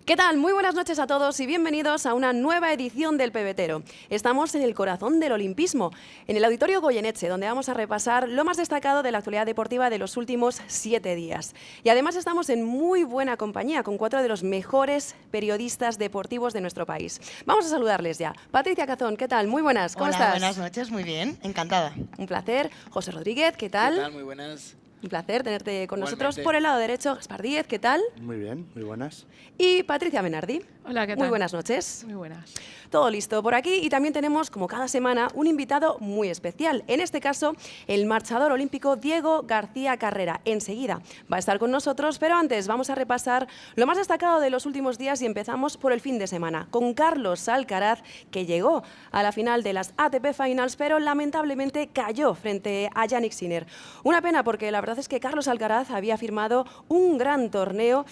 ¿Qué tal? Muy buenas noches a todos y bienvenidos a una nueva edición del Pebetero. Estamos en el corazón del olimpismo, en el Auditorio Goyeneche, donde vamos a repasar lo más destacado de la actualidad deportiva de los últimos 7 días. Y además estamos en muy buena compañía con 4 de los mejores periodistas deportivos de nuestro país. Vamos a saludarles ya. Patricia Cazón, ¿qué tal? Muy buenas, ¿cómo estás? Buenas noches, muy bien, encantada. Un placer. José Rodríguez, ¿qué tal? ¿Qué tal? Muy buenas. Un placer tenerte con Igualmente. nosotros. Por el lado derecho, Gaspar Díez, ¿qué tal? Muy bien, muy buenas. Y Patricia Menardi. Hola, ¿qué tal? Muy buenas noches. Muy buenas. Todo listo por aquí y también tenemos, como cada semana, un invitado muy especial. En este caso, el marchador olímpico Diego García Carrera. Enseguida va a estar con nosotros, pero antes vamos a repasar lo más destacado de los últimos días y empezamos por el fin de semana, con Carlos Alcaraz, que llegó a la final de las ATP Finals, pero lamentablemente cayó frente a Jannik Sinner. Una pena porque la verdad es que Carlos Alcaraz había firmado un gran torneo.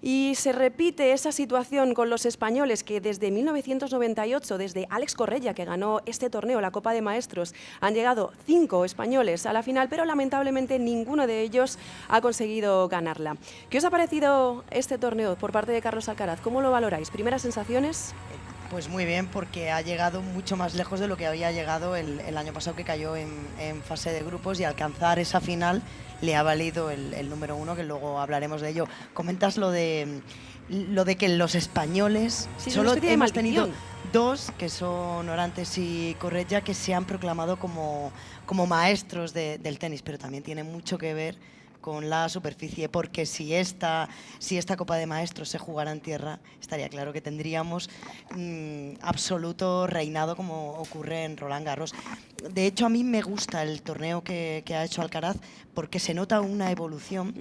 Y se repite esa situación con los españoles que desde 1998, desde Alex Correia, que ganó este torneo, la Copa de Maestros, han llegado 5 españoles a la final, pero lamentablemente ninguno de ellos ha conseguido ganarla. ¿Qué os ha parecido este torneo por parte de Carlos Alcaraz? ¿Cómo lo valoráis? ¿Primeras sensaciones? Pues muy bien, porque ha llegado mucho más lejos de lo que había llegado el año pasado, que cayó en fase de grupos, y alcanzar esa final le ha valido el número 1, que luego hablaremos de ello. Comentas lo de que los españoles, Sí, solo hemos maldición. tenido 2, que son Orantes y Correia, que se han proclamado como maestros del tenis, pero también tiene mucho que ver con la superficie, porque si esta Copa de Maestros se jugara en tierra, estaría claro que tendríamos absoluto reinado, como ocurre en Roland Garros. De hecho, a mí me gusta el torneo que ha hecho Alcaraz, porque se nota una evolución,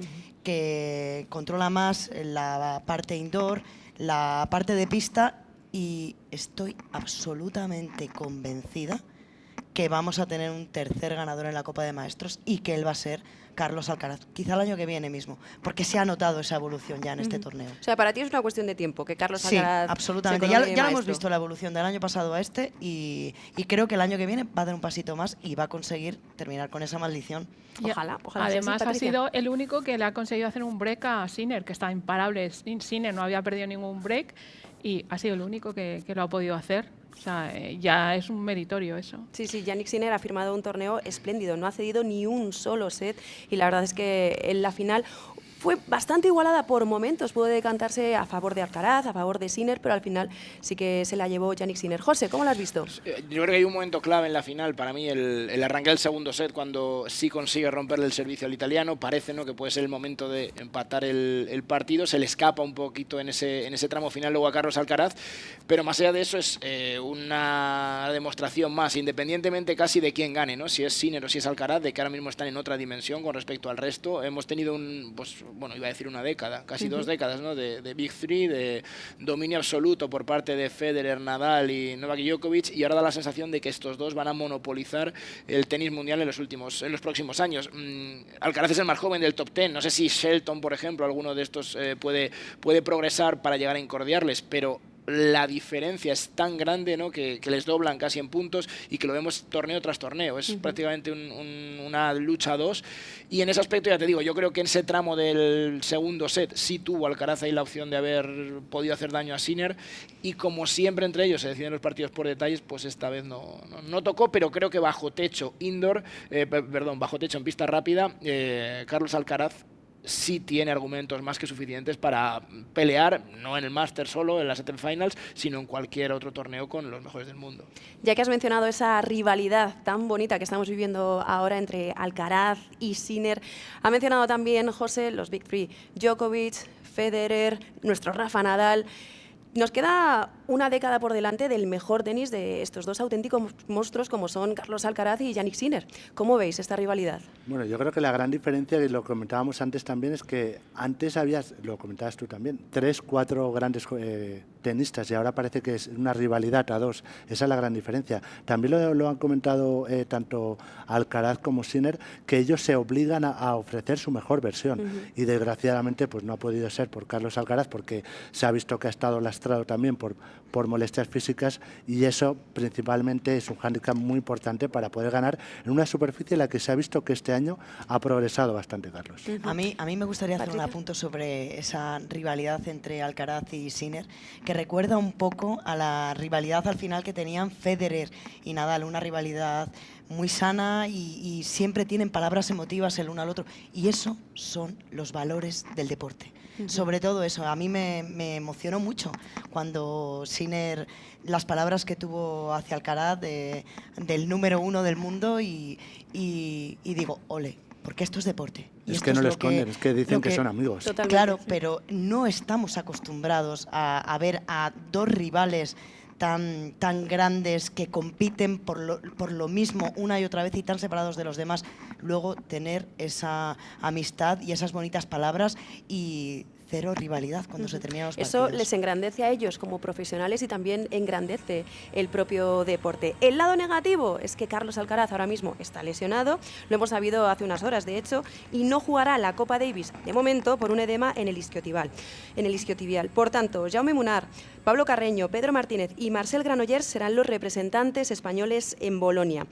que controla más la parte indoor, la parte de pista, y estoy absolutamente convencida que vamos a tener un tercer ganador en la Copa de Maestros y que él va a ser Carlos Alcaraz, quizá el año que viene mismo, porque se ha notado esa evolución ya en este torneo. O sea, para ti es una cuestión de tiempo que Carlos Sí, Alcaraz absolutamente. se Ya corone lo hemos maestro. visto la evolución del año pasado a este, y creo que el año que viene va a dar un pasito más y va a conseguir terminar con esa maldición. Ojalá, ojalá. sea así, Además, ha Patricia. sido el único que le ha conseguido hacer un break a Sinner, que está imparable. Sinner no había perdido ningún break y ha sido el único que lo ha podido hacer. O sea, ya es un meritorio eso. Sí, sí, Jannik Sinner ha firmado un torneo espléndido, no ha cedido ni un solo set y la verdad es que en la final fue bastante igualada por momentos, pudo decantarse a favor de Alcaraz, a favor de Sinner, pero al final sí que se la llevó Jannik Sinner. José, ¿cómo lo has visto? Yo creo que hay un momento clave en la final, para mí, el arranque del segundo set, cuando sí consigue romperle el servicio al italiano. Parece, ¿no?, que puede ser el momento de empatar el partido. Se le escapa un poquito en ese tramo final luego a Carlos Alcaraz, pero más allá de eso es una demostración más, independientemente casi de quién gane, ¿no?, si es Sinner o si es Alcaraz, de que ahora mismo están en otra dimensión con respecto al resto. Hemos tenido bueno, iba a decir una década, casi 2 décadas, ¿no?, de Big Three, de dominio absoluto por parte de Federer, Nadal y Novak Djokovic, y ahora da la sensación de que estos dos van a monopolizar el tenis mundial en los próximos años. Alcaraz es el más joven del top 10, no sé si Shelton, por ejemplo, alguno de estos puede progresar para llegar a incordiarles, pero la diferencia es tan grande, ¿no?, que les doblan casi en puntos y que lo vemos torneo tras torneo. Es prácticamente una lucha a 2, y en ese aspecto ya te digo, yo creo que en ese tramo del segundo set sí tuvo Alcaraz ahí la opción de haber podido hacer daño a Sinner, y como siempre entre ellos se deciden los partidos por detalles, pues esta vez no tocó, pero creo que bajo techo bajo techo en pista rápida, Carlos Alcaraz sí tiene argumentos más que suficientes para pelear, no en el Masters solo, en las ATP Finals, sino en cualquier otro torneo con los mejores del mundo. Ya que has mencionado esa rivalidad tan bonita que estamos viviendo ahora entre Alcaraz y Sinner, ha mencionado también, José, los Big Three, Djokovic, Federer, nuestro Rafa Nadal. Nos queda una década por delante del mejor tenis de estos dos auténticos monstruos como son Carlos Alcaraz y Jannik Sinner. ¿Cómo veis esta rivalidad? Bueno, yo creo que la gran diferencia, y lo comentábamos antes también, es que antes lo comentabas tú también, 3, 4 grandes tenistas, y ahora parece que es una rivalidad a 2. Esa es la gran diferencia. También lo han comentado tanto Alcaraz como Sinner, que ellos se obligan a ofrecer su mejor versión. Y desgraciadamente pues no ha podido ser por Carlos Alcaraz, porque se ha visto que ha estado lastrado también por por molestias físicas, y eso principalmente es un hándicap muy importante para poder ganar en una superficie en la que se ha visto que este año ha progresado bastante, Carlos. A mí me gustaría hacer un Patricia. apunto sobre esa rivalidad entre Alcaraz y Sinner, que recuerda un poco a la rivalidad al final que tenían Federer y Nadal, una rivalidad muy sana y siempre tienen palabras emotivas el uno al otro. Y eso son los valores del deporte. Sobre todo eso, a mí me emocionó mucho cuando Sinner, las palabras que tuvo hacia Alcaraz del número 1 del mundo y digo, ole, porque esto es deporte. Y Es esto que no lo lo esconden, es que dicen que son amigos. Totalmente, Claro, sí. pero no estamos acostumbrados a ver a dos rivales tan grandes que compiten por lo mismo una y otra vez y tan separados de los demás, luego tener esa amistad y esas bonitas palabras y cero rivalidad cuando se terminan los Eso partidos. les engrandece a ellos como profesionales y también engrandece el propio deporte. El lado negativo es que Carlos Alcaraz ahora mismo está lesionado, lo hemos sabido hace unas horas de hecho, y no jugará la Copa Davis de momento por un edema en el isquiotibial. Por tanto, Jaume Munar, Pablo Carreño, Pedro Martínez y Marcel Granollers serán los representantes españoles en Bolonia.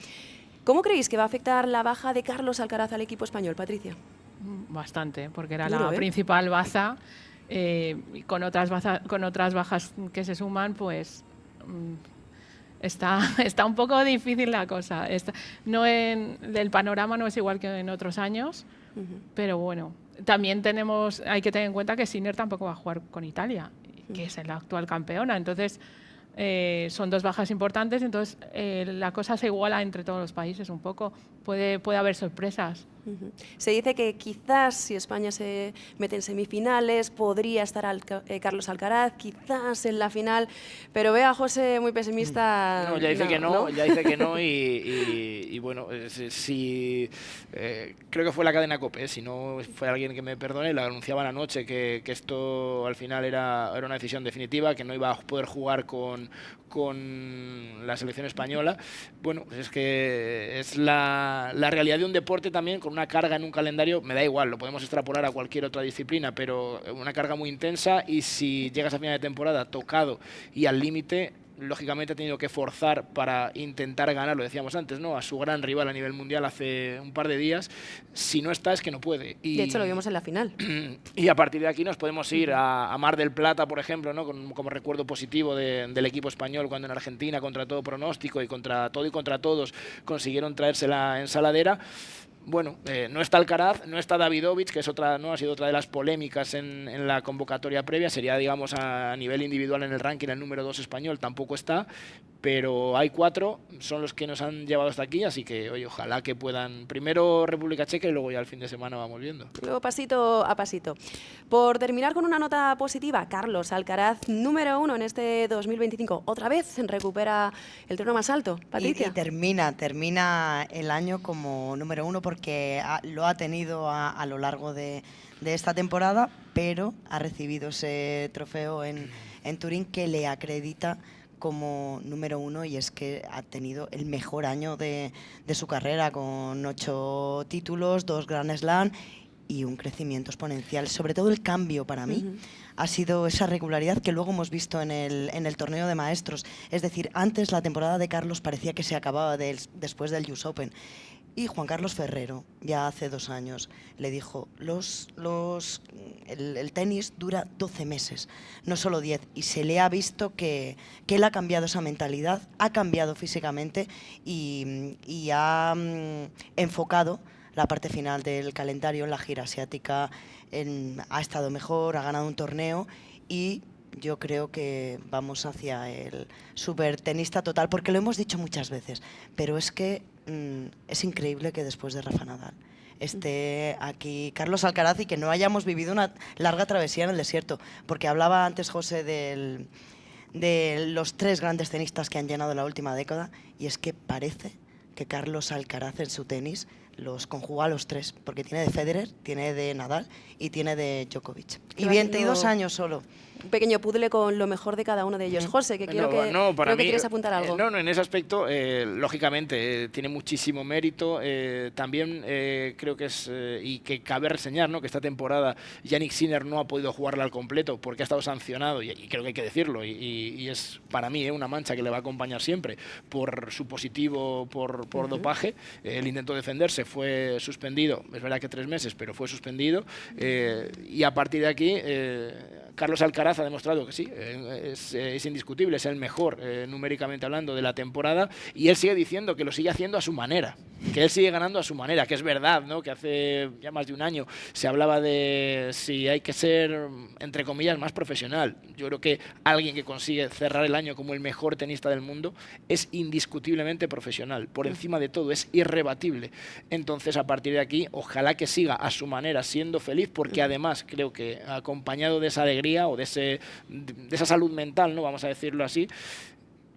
¿Cómo creéis que va a afectar la baja de Carlos Alcaraz al equipo español, Patricia? Bastante, porque era Duro, la ¿eh? principal baza, y con otras bajas que se suman, pues está un poco difícil la cosa. El panorama no es igual que en otros años, pero bueno, también hay que tener en cuenta que Sinner tampoco va a jugar con Italia, que es la actual campeona, entonces son dos bajas importantes, entonces la cosa se iguala entre todos los países un poco, puede haber sorpresas. Se dice que quizás si España se mete en semifinales podría estar Carlos Alcaraz, quizás en la final, pero veo a José muy pesimista. No, ya dice que no, ya dice que no y bueno, creo que fue la cadena COPE, si no fue alguien que me perdone, lo anunciaban anoche que esto al final era una decisión definitiva, que no iba a poder jugar con la selección española. Bueno, es que es la realidad de un deporte también, con una carga en un calendario, me da igual, lo podemos extrapolar a cualquier otra disciplina, pero una carga muy intensa, y si llegas a final de temporada tocado y al límite, lógicamente ha tenido que forzar para intentar ganar, lo decíamos antes, ¿no?, a su gran rival a nivel mundial hace un par de días. Si no está, es que no puede. De hecho, lo vimos en la final. Y a partir de aquí nos podemos ir a Mar del Plata, por ejemplo, ¿no?, como recuerdo positivo del equipo español, cuando en Argentina, contra todo pronóstico y contra todo y contra todos, consiguieron traerse la ensaladera. Bueno, no está Alcaraz, no está Davidovich, que es ha sido otra de las polémicas en la convocatoria previa. Sería, digamos, a nivel individual en el ranking el número 2 español, tampoco está. Pero hay 4, son los que nos han llevado hasta aquí, así que oye, ojalá que puedan. Primero República Checa y luego ya el fin de semana vamos viendo. Luego pasito a pasito. Por terminar con una nota positiva, Carlos Alcaraz, número 1 en este 2025. Otra vez recupera el trono más alto, Patricia. Y termina el año como número 1 porque lo ha tenido a lo largo de esta temporada, pero ha recibido ese trofeo en Turín que le acredita como número 1, y es que ha tenido el mejor año de su carrera, con 8 títulos, 2 Grand Slam y un crecimiento exponencial. Sobre todo el cambio para mí ha sido esa regularidad que luego hemos visto en el torneo de maestros. Es decir, antes la temporada de Carlos parecía que se acababa después del US Open. Y Juan Carlos Ferrero, ya hace 2 años, le dijo, el tenis dura 12 meses, no solo 10. Y se le ha visto que él ha cambiado esa mentalidad, ha cambiado físicamente y ha enfocado la parte final del calendario en la gira asiática. Ha estado mejor, ha ganado un torneo y yo creo que vamos hacia el supertenista total, porque lo hemos dicho muchas veces, pero es que es increíble que después de Rafa Nadal esté aquí Carlos Alcaraz y que no hayamos vivido una larga travesía en el desierto, porque hablaba antes José de los 3 grandes tenistas que han llenado la última década, y es que parece que Carlos Alcaraz en su tenis los conjuga a los 3, porque tiene de Federer, tiene de Nadal y tiene de Djokovic. Y 22 años solo. un pequeño puzzle con lo mejor de cada uno de ellos. José, que creo que quieres apuntar algo. No, en ese aspecto, lógicamente, tiene muchísimo mérito. También creo que es, y que cabe reseñar, ¿no?, que esta temporada Jannik Sinner no ha podido jugarla al completo porque ha estado sancionado, y creo que hay que decirlo, y es para mí una mancha que le va a acompañar siempre por su positivo por dopaje. El intento de defenderse fue suspendido, es verdad que 3 meses, pero fue suspendido, y a partir de aquí Carlos Alcaraz ha demostrado que sí, es indiscutible, es el mejor numéricamente hablando de la temporada, y él sigue diciendo que lo sigue haciendo a su manera, que él sigue ganando a su manera, que es verdad, ¿no?, que hace ya más de un año se hablaba de si hay que ser, entre comillas, más profesional. Yo creo que alguien que consigue cerrar el año como el mejor tenista del mundo es indiscutiblemente profesional, por encima de todo, es irrebatible. Entonces, a partir de aquí, ojalá que siga a su manera siendo feliz, porque además creo que acompañado de esa alegría o de esa salud mental, ¿no?, vamos a decirlo así,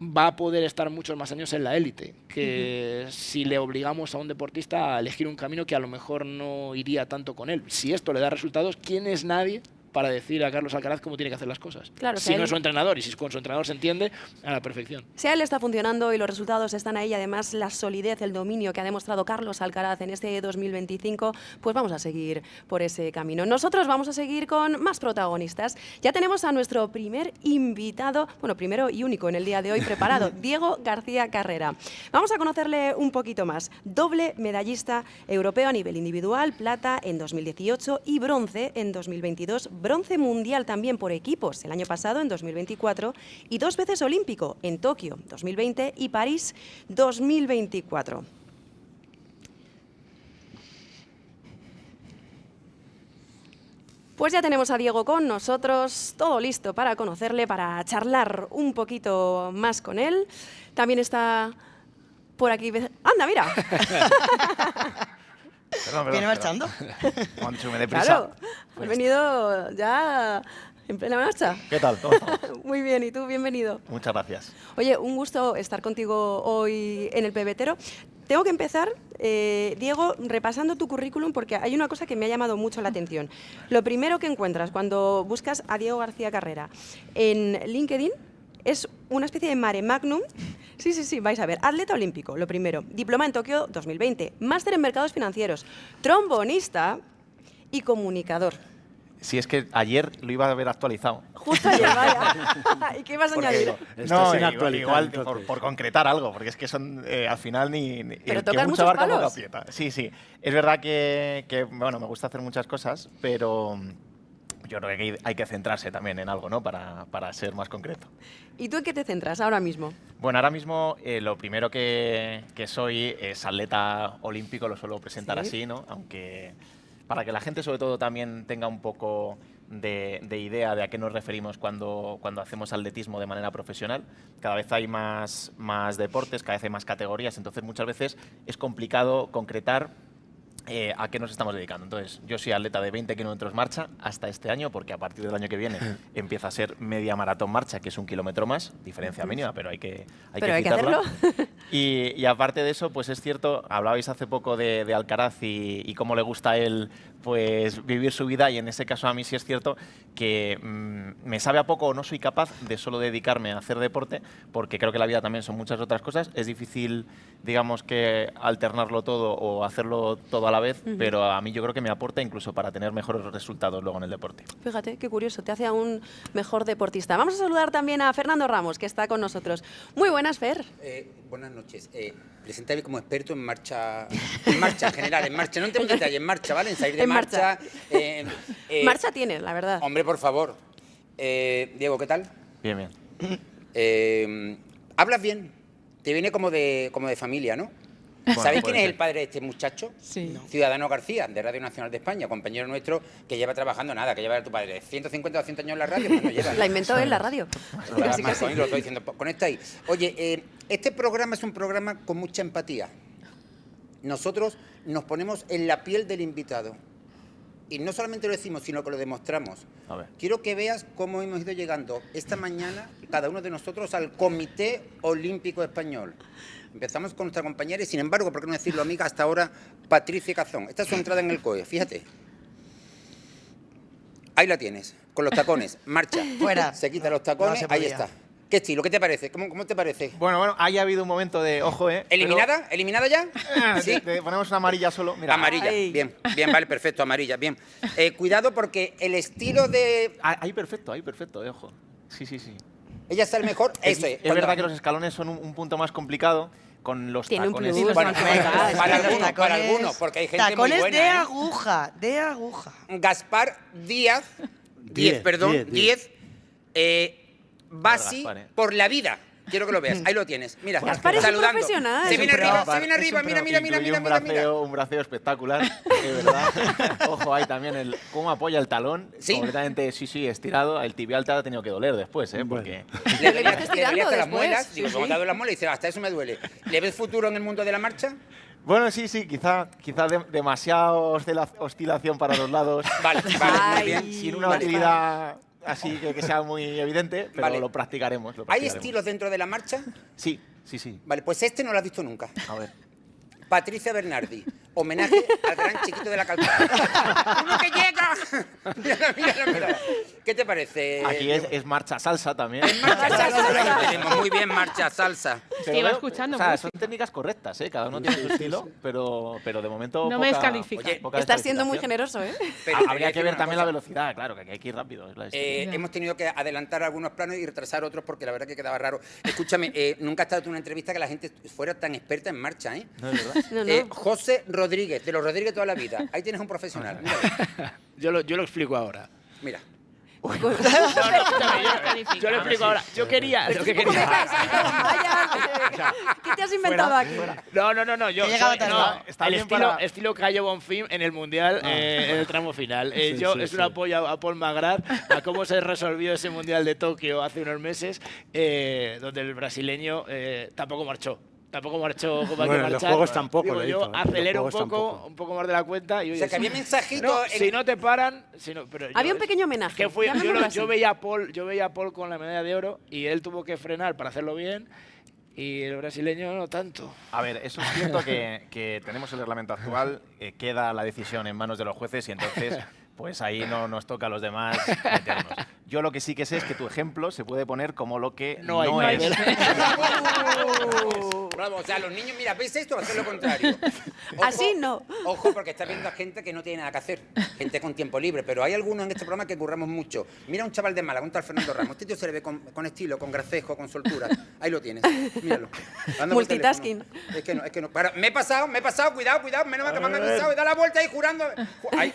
va a poder estar muchos más años en la élite, que si le obligamos a un deportista a elegir un camino que a lo mejor no iría tanto con él. Si esto le da resultados, ¿quién es nadie para decir a Carlos Alcaraz cómo tiene que hacer las cosas? Claro, si no es su entrenador, y si con su entrenador se entiende a la perfección. Si a él está funcionando y los resultados están ahí, además la solidez, el dominio que ha demostrado Carlos Alcaraz en este 2025, pues vamos a seguir por ese camino. Nosotros vamos a seguir con más protagonistas. Ya tenemos a nuestro primer invitado, bueno, primero y único en el día de hoy preparado, Diego García Carrera. Vamos a conocerle un poquito más. Doble medallista europeo a nivel individual, plata en 2018 y bronce en 2022. Bronce mundial también por equipos el año pasado, en 2024, y 2 veces olímpico en Tokio 2020 y París 2024. Pues ya tenemos a Diego con nosotros, todo listo para conocerle, para charlar un poquito más con él. También está por aquí... ¡Anda, mira! Perdón. ¿Viene marchando? Mancho, me deprisa. Claro, has venido ya en plena marcha. ¿Qué tal? ¿Cómo estamos? Muy bien, ¿y tú? Bienvenido. Muchas gracias. Oye, un gusto estar contigo hoy en el Pebetero. Tengo que empezar, Diego, repasando tu currículum, porque hay una cosa que me ha llamado mucho la atención. Lo primero que encuentras cuando buscas a Diego García Carrera en LinkedIn es una especie de mare magnum. Sí, vais a ver. Atleta olímpico, lo primero. Diploma en Tokio 2020. Máster en mercados financieros. Trombonista y comunicador. Si es que ayer lo iba a haber actualizado. Justo ayer, vaya. ¿Y qué vas a Porque añadir? Está sin actualizar, igual entonces. por concretar algo, porque es que son al final ni Pero el que tocas mucho muchos abarca palos. poco aprieta. Sí. Es verdad que bueno, me gusta hacer muchas cosas, pero yo creo que hay que centrarse también en algo, ¿no? Para ser más concreto. ¿Y tú en qué te centras ahora mismo? Bueno, ahora mismo lo primero que soy es atleta olímpico, lo suelo presentar Sí. así, ¿no? Aunque para que la gente sobre todo también tenga un poco de idea de a qué nos referimos cuando hacemos atletismo de manera profesional. Cada vez hay más deportes, cada vez hay más categorías, entonces muchas veces es complicado concretar a qué nos estamos dedicando. Entonces, yo soy atleta de 20 kilómetros marcha hasta este año, porque a partir del año que viene empieza a ser media maratón marcha, que es 1 kilómetro más, diferencia mínima, pero hay que citarla. hacerlo. Y aparte de eso, pues es cierto, hablabais hace poco de Alcaraz y cómo le gusta a él pues vivir su vida, y en ese caso a mí sí es cierto que me sabe a poco o no soy capaz de solo dedicarme a hacer deporte, porque creo que la vida también son muchas otras cosas. Es difícil, digamos, que alternarlo todo o hacerlo todo a la vez, pero a mí yo creo que me aporta incluso para tener mejores resultados luego en el deporte. Fíjate, qué curioso, te hace a un mejor deportista. Vamos a saludar también a Fernando Ramos, que está con nosotros. Muy buenas, Fer. Buenas noches. Presentarme como experto en marcha en general, en marcha. No entremos en detalle, en marcha, ¿vale? En salir de En marcha. marcha. Marcha tienes, la verdad. Hombre, por favor. Diego, ¿qué tal? Bien. Hablas bien. Te viene como de familia, ¿no? Bueno, ¿Sabéis puede quién es ser. el padre de este muchacho? Sí. Ciudadano García, de Radio Nacional de España, compañero nuestro que lleva trabajando nada, que lleva tu padre 150 o 200 años en la radio, pues no lleva. La inventó él, la radio. Casi, Más casi. lo estoy diciendo. Conecta ahí. Oye, este programa es un programa con mucha empatía. Nosotros nos ponemos en la piel del invitado. Y no solamente lo decimos, sino que lo demostramos. A ver. Quiero que veas cómo hemos ido llegando esta mañana, cada uno de nosotros, al Comité Olímpico Español. Empezamos con nuestra compañera y, sin embargo, ¿por qué no decirlo, amiga? Hasta ahora, Patricia Cazón. Esta es su entrada en el COE, fíjate. Ahí la tienes, con los tacones. Marcha. Fuera. Se quita los No tacones, se ahí podía. está. ¿Qué estilo? ¿Qué te parece? ¿Cómo te parece? Bueno, ahí ha habido un momento de, ojo, ¿Eliminada? ¿Eliminada ya? Sí. Ponemos una amarilla solo. Mira, Amarilla, Ay. bien, vale, perfecto, amarilla, bien. Cuidado porque el estilo de... ahí perfecto, ojo. Sí. Ella está el mejor, eso es. Es verdad que los escalones son un punto más complicado con los Tiene un tacones. plus, Bueno, Marco, Venga, es para que los algunos, porque hay gente muy tacones buena, de ¿eh? aguja, de aguja. Gaspar Díaz, Díez, Basi Gaspar, ¿eh? por la vida. Quiero que lo veas, ahí lo tienes. Mira, Gaspar es un saludando. profesional. Se Es un viene arriba, pro. se viene Es un arriba, pro. mira. Incluye un braceo espectacular, de verdad. Ojo, ahí también cómo apoya el talón. Sí. Completamente, sí, estirado. El tibial te ha tenido que doler después, Bueno. porque... Le Le veía ves hasta las estirando muelas, después, digo, sí, ¿cómo sí. te ha dado las muelas? Y dice, hasta eso me duele. ¿Le ves futuro en el mundo de la marcha? Bueno, sí, quizá demasiada oscilación para los lados. Vale, muy Ay. bien. Sin una Vale. utilidad así que sea muy evidente, pero Vale. lo practicaremos. ¿Hay estilos dentro de la marcha? Sí. Vale, pues este no lo has visto nunca. A ver. Patricia Bernardi, homenaje al gran chiquito de la Calzada. ¡Uno que llega! Mira. ¿Qué te parece? Aquí es marcha salsa también. Marcha salsa. Tenemos muy bien marcha salsa. Pero Iba veo- escuchando o sea, música. son técnicas correctas, ¿eh? Cada uno tiene su estilo, pero de momento No me poca- descalifica. Oye, poca Estás siendo muy descalificación. generoso, ¿eh? Pero te voy a Habría que decir ver una también cosa. la velocidad, claro, que hay que ir rápido. Es la historia. Hemos tenido que adelantar algunos planos y retrasar otros porque la verdad que quedaba raro. Escúchame, nunca ha estado en una entrevista que la gente fuera tan experta en marcha, ¿eh? No, es verdad. No. José Rodríguez, de los Rodríguez toda la vida. Ahí tienes un profesional. Míralo. Yo lo explico ahora. Mira. Yo lo explico ahora. Yo quería, lo que ¿Cómo me quería. caes? Vaya, ¿qué te has inventado aquí? No. Yo He llegado soy- tarde. no, Está el bien estilo, para- estilo Cayo Bonfim en el Mundial, en el tramo final. Yo es un apoyo a Paul McGrath, a cómo se resolvió ese Mundial de Tokio hace unos meses, donde el brasileño tampoco marchó. Tampoco marchó como hay que Bueno, en los marchar. juegos tampoco Digo, lo yo hizo, ¿eh? acelero Los juegos un poco más de la cuenta. Y, O oye, sea, que si- había mensajito no, en- si no te paran... Si no, pero Había un es- pequeño homenaje. que fue, llamémoslo así. yo veía a Paul con la medalla de oro y él tuvo que frenar para hacerlo bien y el brasileño no tanto. A ver, eso es cierto que tenemos el reglamento actual, queda la decisión en manos de los jueces y entonces pues ahí no nos toca a los demás meternos. Yo lo que sí que sé es que tu ejemplo se puede poner como lo que No no, hay es. Bravo, o sea, los niños, mira, ¿veis esto? Va a ser lo contrario. Así no. Ojo, porque está viendo a gente que no tiene nada que hacer, gente con tiempo libre, pero hay algunos en este programa que curramos mucho. Mira un chaval de Málaga, un tal Fernando Ramos. Este tío se le ve con estilo, con gracejo, con soltura. Ahí lo tienes, míralo. Dando por Multitasking. teléfono. Es que no. Para, me he pasado, cuidado, menos mal que me han avisado y da la vuelta ahí jurando. Ay.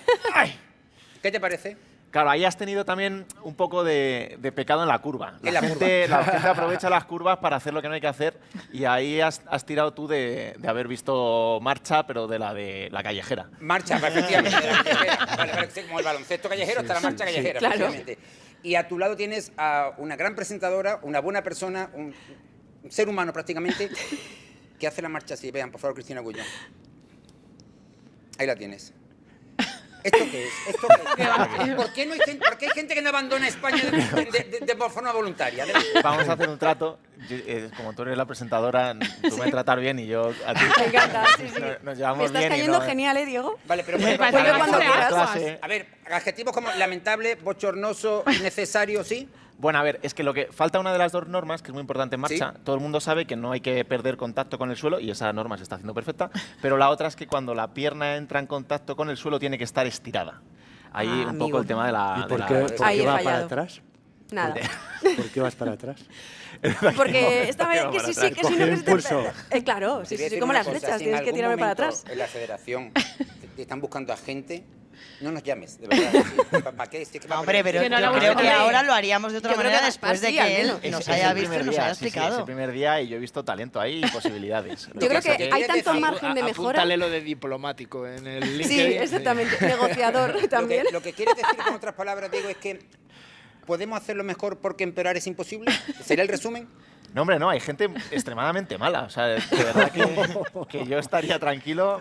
¿Qué te parece? Claro, ahí has tenido también un poco de pecado en la curva. En la La gente aprovecha las curvas para hacer lo que no hay que hacer y ahí has tirado tú de haber visto marcha, pero de la callejera. Marcha, efectivamente. De la callejera. Vale, sí, como el baloncesto callejero está la marcha callejera, claro. efectivamente. Y a tu lado tienes a una gran presentadora, una buena persona, un ser humano prácticamente, que hace la marcha así. Vean, por favor, Cristina Agullón. Ahí la tienes. ¿Esto qué es? ¿Por qué hay gente que no abandona España de forma voluntaria? Vamos a hacer un trato. Como tú eres la presentadora, tú me tratar bien y yo a ti. Me encanta, sí. Nos llevamos Me estás bien y cayendo no- genial, Diego. Vale, pero Me por parece ejemplo, cuando que quieras. clase. a ver, adjetivos como lamentable, bochornoso, innecesario, ¿sí? Bueno, a ver, es que lo que falta una de las dos normas, que es muy importante en marcha, Sí. todo el mundo sabe que no hay que perder contacto con el suelo y esa norma se está haciendo perfecta, pero la otra es que cuando la pierna entra en contacto con el suelo tiene que estar estirada. Ahí un amigo. poco el tema de la... ¿Y de por la- qué, por Ahí qué he va para fallado. atrás? Nada. ¿Por qué vas para atrás? Porque esta vez que sí, sí, que sí, no Coger que sí. impulso. Claro, sí, Te voy a sí, decir como una las cosa, flechas, si tienes en que algún tirarme para momento atrás. En la federación te están buscando a gente, no nos llames, de verdad. ¿Para qué? Si es que No, hombre, pero Que no yo lo creo vamos que a ver. ahora lo haríamos de otra Yo creo manera que después de así, al que él menos. Es- nos es haya el visto y primer nos día, haya sí, sí, explicado. es el primer día y yo he visto talento ahí y posibilidades. Yo creo pasa que que hay quieres tanto decir- margen de mejora. Apúntale lo de diplomático en el LinkedIn. Sí, exactamente. Negociador también. Lo que quieres decir con otras palabras, Diego, es que podemos hacerlo mejor porque empeorar es imposible. ¿Sería el resumen? No, hombre, no, hay gente extremadamente mala. O sea, de verdad que yo estaría tranquilo.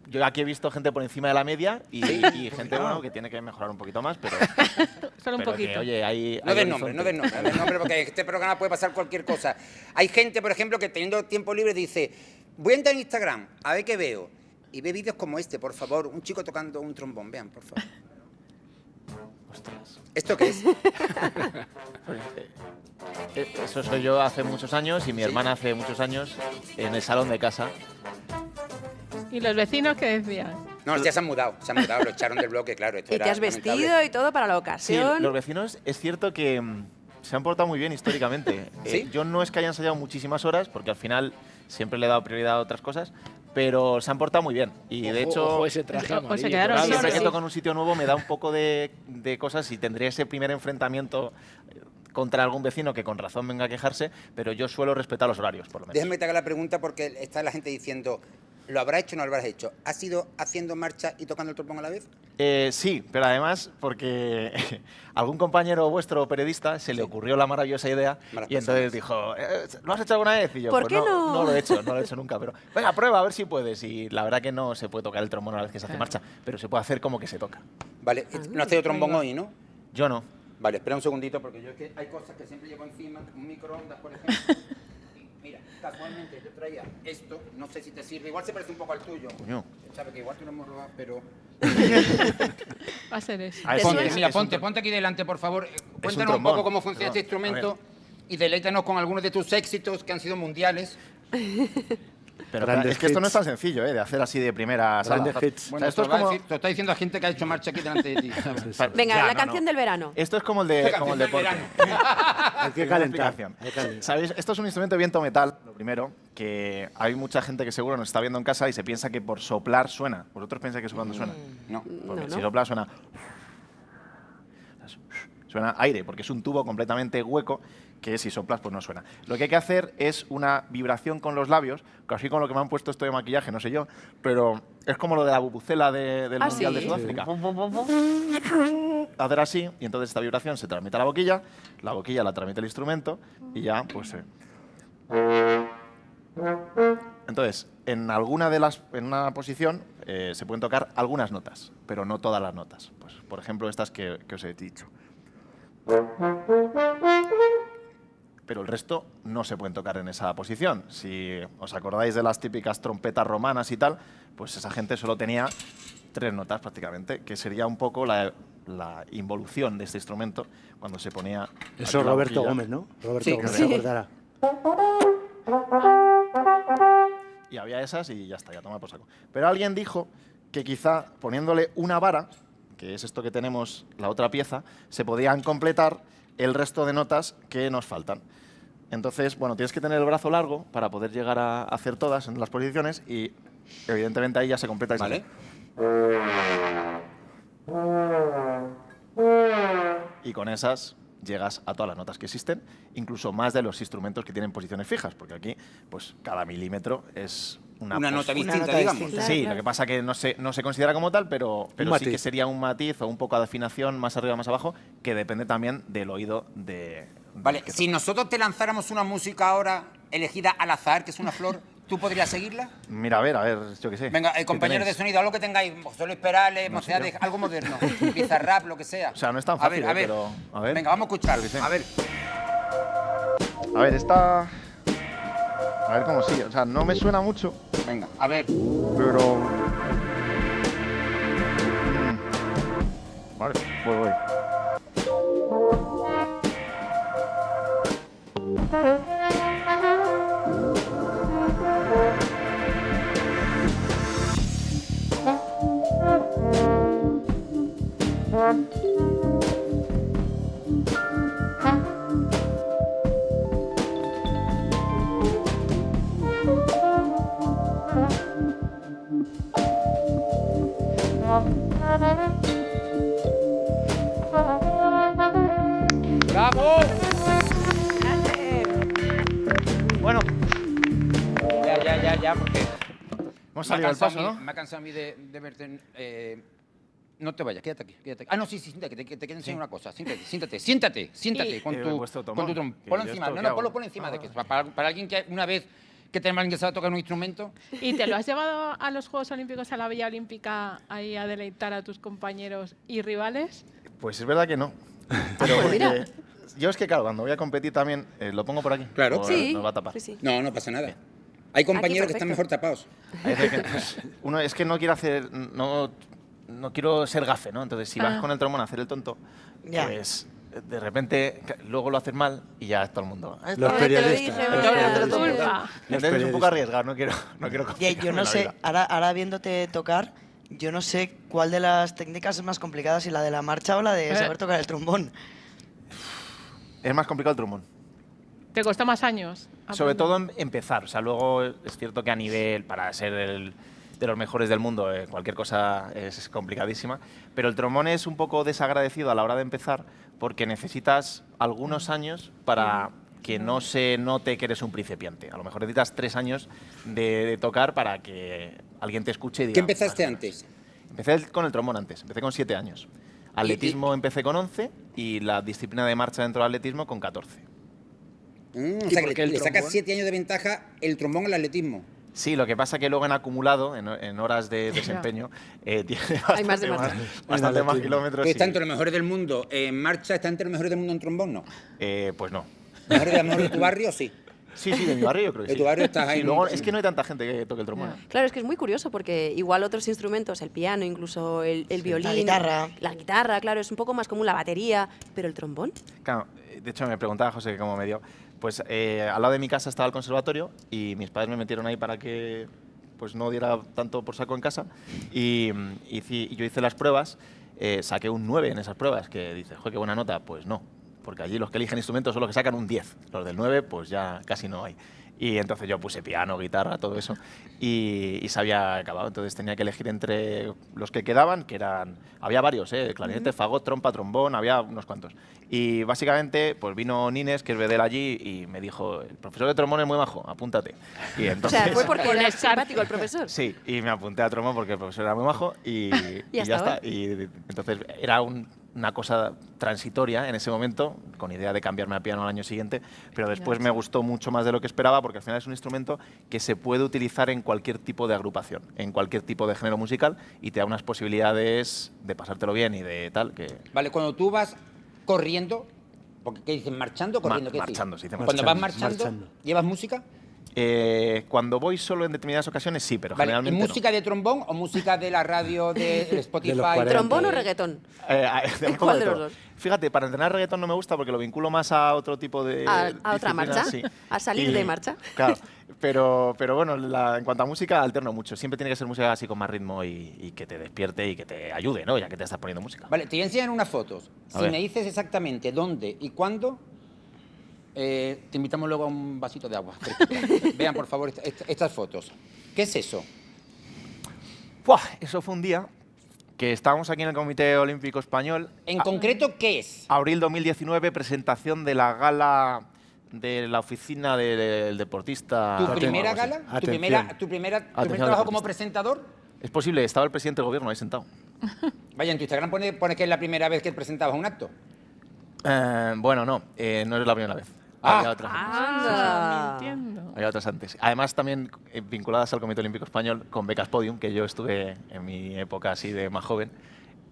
Yo aquí he visto gente por encima de la media y gente bueno, que tiene que mejorar un poquito más, pero, Solo un pero poquito. que, oye, hay No hay des nombre, horizonte. no des nombre, porque en este programa puede pasar cualquier cosa. Hay gente, por ejemplo, que teniendo tiempo libre dice, voy a entrar en Instagram, a ver qué veo. Y ve vídeos como este, por favor. Un chico tocando un trombón, vean, por favor. Ostras. ¿Esto qué es? Eso soy yo hace muchos años y mi hermana hace muchos años en el salón de casa. ¿Y los vecinos qué decían? No, ya se han mudado, lo echaron del bloque, claro. Esto Y era te has lamentable. vestido y todo para la Sí, ocasión. los vecinos es cierto que se han portado muy bien históricamente. ¿Sí? Yo no es que haya ensayado muchísimas horas, porque al final siempre le he dado prioridad a otras cosas, pero se han portado muy bien. Y de hecho, Ojo ese traje o se amarillo, quedaron por ahí. siempre solos. que toco en un sitio nuevo me da un poco de cosas y tendré ese primer enfrentamiento contra algún vecino que con razón venga a quejarse, pero yo suelo respetar los horarios, por lo menos. Déjame que te haga la pregunta porque está la gente diciendo, ¿lo habrás hecho o no lo habrás hecho? ¿Has ido haciendo marcha y tocando el trombón a la vez? Sí, pero además porque algún compañero vuestro periodista se le ocurrió la maravillosa idea Malas y entonces personas. dijo, ¿lo has hecho alguna vez? Y yo, ¿Por pues qué no? No lo he hecho nunca, pero venga, prueba a ver si puedes. Y la verdad que no se puede tocar el trombón a la vez que se hace marcha, pero se puede hacer como que se toca. Vale, no has tenido trombón hoy, ¿no? Yo no. Vale, espera un segundito porque yo es que hay cosas que siempre llevo encima, un microondas, por ejemplo. Y mira, casualmente yo traía esto, no sé si te sirve, igual se parece un poco al tuyo. Coño. Sabes que igual tú no hemos robado, pero... Va a ser eso. Ah, ¿Te sí, suena? Mira, es un ponte aquí delante, por favor. Cuéntanos un trombón. poco cómo funciona este Perdón, instrumento a y deleítanos con algunos de tus éxitos que han sido mundiales. Pero Grandes es que esto no es hits. tan sencillo, de hacer así de primera sala. Grandes hits. Bueno, esto te es lo va a como... decir- te lo está diciendo a gente que ha hecho marcha aquí delante de ti. Venga, Ya, la no, canción no. del verano. Esto es como el de, como el deporte. Hay que Una calentar. explicación. hay que calentar. ¿Sabéis? Esto es un instrumento de viento metal, lo primero, que hay mucha gente que seguro nos está viendo en casa y se piensa que por soplar suena. ¿Vosotros pensáis que soplando suena? No. Porque No, si no. sopla suena... Suena aire, porque es un tubo completamente hueco que si soplas pues no suena. Lo que hay que hacer es una vibración con los labios, casi con lo que me han puesto esto de maquillaje, no sé yo, pero es como lo de la bubucela del ¿Ah, Mundial sí? de Sudáfrica. Hacer así y entonces esta vibración se transmite a la boquilla la transmite el instrumento y ya pues... Entonces, en una posición se pueden tocar algunas notas, pero no todas las notas. Pues, por ejemplo, estas que os he dicho. Pero el resto no se pueden tocar en esa posición. Si os acordáis de las típicas trompetas romanas y tal, pues esa gente solo tenía 3 notas prácticamente, que sería un poco la involución de este instrumento cuando se ponía... Eso aquí la Roberto boquilla. Gómez, ¿no? Roberto Sí, Gómez, sí. se acordará. Y había esas y ya está, ya toma por saco. Pero alguien dijo que quizá poniéndole una vara, que es esto que tenemos, la otra pieza, se podían completar el resto de notas que nos faltan. Entonces, bueno, tienes que tener el brazo largo para poder llegar a hacer todas en las posiciones y evidentemente ahí ya se completa. ¿Vale? Y con esas llegas a todas las notas que existen, incluso más de los instrumentos que tienen posiciones fijas, porque aquí pues cada milímetro es una Nota distinta, nota digamos. distinta. Sí, Claro. lo que pasa que no se considera como tal, pero sí matiz. que sería un matiz o un poco de afinación más arriba, más abajo, que depende también del oído Vale, que si nosotros te lanzáramos una música ahora elegida al azar, que es una flor, ¿tú podrías seguirla? Mira, a ver, yo qué sé. Venga, ¿Qué compañeros de tenéis? sonido, algo que tengáis, José Luis Perales, No sé Mocedades, yo. algo moderno, Bizarrap, lo que sea. O sea, no es tan A ver, fácil, a ver. pero... A ver. Venga, vamos a escucharlo. Yo qué sé. A ver. A ver, esta... A ver cómo sigue. O sea, no me suena mucho, Venga, a ver. pero... Vale, voy. ¡Bravo! Bueno, Ya, porque hemos salido del paso, ¿no? me ha cansado a mí de verte. No te vayas, quédate aquí. Ah, no, sí, siéntate, que te quiero enseñar una cosa. Siéntate Y- con me he puesto tu tomón, trombón. que Ponlo yo encima, esto, no, ¿qué no, hago? ponlo encima de que para alguien que una vez que tenemos alguien que sabe tocar un instrumento. ¿Y te lo has llevado a los Juegos Olímpicos, a la Villa Olímpica, ahí a deleitar a tus compañeros y rivales? Pues es verdad que no. Pero pues mira. porque yo es que, claro, cuando voy a competir también, lo pongo por aquí. Claro. o Sí, Nos va a tapar. sí, sí. No, no pasa nada. Hay compañeros que están perfecto. mejor tapados. Hay veces que, pues, uno es que no quiere hacer... No, no quiero ser gafe, ¿no? Entonces, si vas con el trombón a hacer el tonto, Ya. pues de repente luego lo haces mal y ya todo el mundo. Los periodistas. Entonces es un poco arriesgado, no quiero Oye, yo complicarme no la sé, vida. ahora viéndote tocar, yo no sé cuál de las técnicas es más complicada, si la de la marcha o la de saber tocar el trombón. Es más complicado el trombón. ¿Te costó más años? Sobre todo empezar. O sea, luego es cierto que a nivel, para ser de los mejores del mundo, cualquier cosa es complicadísima. Pero el trombón es un poco desagradecido a la hora de empezar porque necesitas algunos años para que no se note que eres un principiante. A lo mejor necesitas 3 años de tocar para que alguien te escuche y diga... ¿Qué empezaste "Ostras". antes? Empecé con el trombón antes. Empecé con 7 años. Atletismo empecé con 11 y la disciplina de marcha dentro del atletismo con 14. O ¿Y sea, por que qué el le sacas trombón? 7 años de ventaja el trombón al atletismo. Sí, lo que pasa que luego en acumulado, en horas de desempeño, tiene Hay más de bastante marcha. bastante más atletismo. kilómetros. Que está y- entre los mejores del mundo en marcha, está entre los mejores del mundo en trombón, ¿no? Pues no. Mejores de tu barrio, sí. Sí, de mi barrio yo creo que De sí. tu barrio estás ahí Sí, en luego un- es que no hay tanta gente que toque el trombón. Claro, es que es muy curioso porque igual otros instrumentos, el piano, incluso el violín, la guitarra, claro, es un poco más común la batería, pero el trombón. Claro, de hecho me preguntaba José que cómo me dio. Pues al lado de mi casa estaba el conservatorio y mis padres me metieron ahí para que pues no diera tanto por saco en casa y yo hice las pruebas, saqué un 9 en esas pruebas, que dices, joder, qué buena nota. Pues no, porque allí los que eligen instrumentos son los que sacan un 10, los del 9 pues ya casi no hay. Y entonces yo puse piano, guitarra, todo eso, y se había acabado. Entonces tenía que elegir entre los que quedaban, que eran... Había varios, clarinete, fagot, trompa, trombón, había unos cuantos. Y básicamente pues vino Nines, que es Bedel allí, y me dijo, el profesor de trombón es muy majo, apúntate. Y O entonces, sea, fue porque Por era descarte. simpático el profesor. sí, y me apunté a trombón porque el profesor era muy majo y Ya ya estaba. está. Y entonces era una cosa transitoria en ese momento, con idea de cambiarme a piano al año siguiente, pero después me gustó mucho más de lo que esperaba porque al final es un instrumento que se puede utilizar en cualquier tipo de agrupación, en cualquier tipo de género musical y te da unas posibilidades de pasártelo bien y de tal que... Vale, cuando tú vas corriendo, porque ¿qué dicen? ¿Marchando o corriendo? ¿Qué decís? marchando, se dice Cuando vas marchando, marchando, marchando. ¿llevas música? Cuando voy solo en determinadas ocasiones sí, pero Vale, ¿y generalmente no. música de trombón o música de la radio, de Spotify? 40. ¿Trombón o reggaetón? Un poco ¿Cuál de de los todo. dos? Fíjate, para entrenar reggaetón no me gusta porque lo vinculo más a otro tipo de A otra disciplina, marcha, sí. a salir de marcha. Claro, pero bueno, en cuanto a música alterno mucho. Siempre tiene que ser música así con más ritmo y que te despierte y que te ayude, ¿no? Ya que te estás poniendo música. Vale, te voy a enseñar unas fotos. A Si ver. me dices exactamente dónde y cuándo, te invitamos luego a un vasito de agua. Vean, por favor, estas fotos. ¿Qué es eso? ¡Buah! Eso fue un día que estábamos aquí en el Comité Olímpico Español. En concreto, ¿qué es? Abril 2019, presentación de la gala de la oficina del deportista. ¿Tu o primera algo así. gala? ¿Tu Atención. primer Atención al trabajo como deportista. presentador? Es posible, estaba el presidente del gobierno ahí sentado. Vaya, en tu Instagram pone que es la primera vez que presentabas un acto. Bueno, no es la primera vez. Ah. Había otras antes. Anda. Mintiendo. Había otras antes. Además, también vinculadas al Comité Olímpico Español con becas Podium, que yo estuve en mi época así de más joven,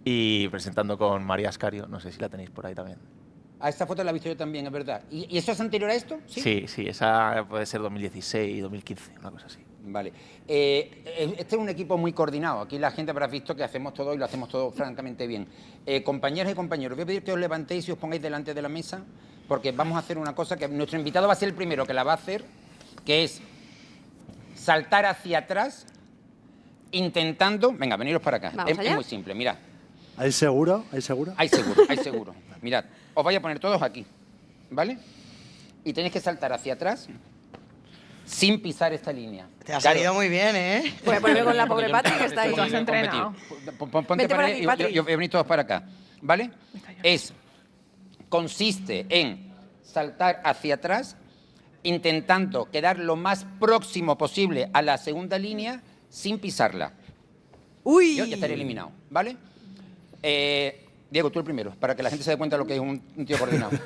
y presentando con María Ascario. No sé si la tenéis por ahí también. Ah, esta foto la he visto yo también, es verdad. ¿Y eso es anterior a esto? Sí, esa puede ser 2016, 2015, una cosa así. Vale. Este es un equipo muy coordinado. Aquí la gente habrá visto que hacemos todo y lo hacemos todo francamente bien. Compañeras y compañeros, voy a pedir que os levantéis y os pongáis delante de la mesa, porque vamos a hacer una cosa que nuestro invitado va a ser el primero que la va a hacer, que es saltar hacia atrás, intentando... Venga, veniros para acá. ¿Vamos Es allá? muy simple, mirad. ¿Hay seguro? ¿Hay seguro? Hay seguro, hay seguro. Mirad, os voy a poner todos aquí, ¿vale? Y tenéis que saltar hacia atrás sin pisar esta línea. Te ha Claro. salido muy bien, ¿eh? Voy a ponerme con la Porque pobre yo- Patri, que está ahí. Tú has entrenado. Ponte Vente para por allá aquí, y Patri. venid todos para acá, ¿vale? Consiste en saltar hacia atrás, intentando quedar lo más próximo posible a la segunda línea sin pisarla. ¡Uy! Yo ya estaré eliminado, ¿vale? Diego, tú el primero, para que la gente se dé cuenta de lo que es un tío coordinado.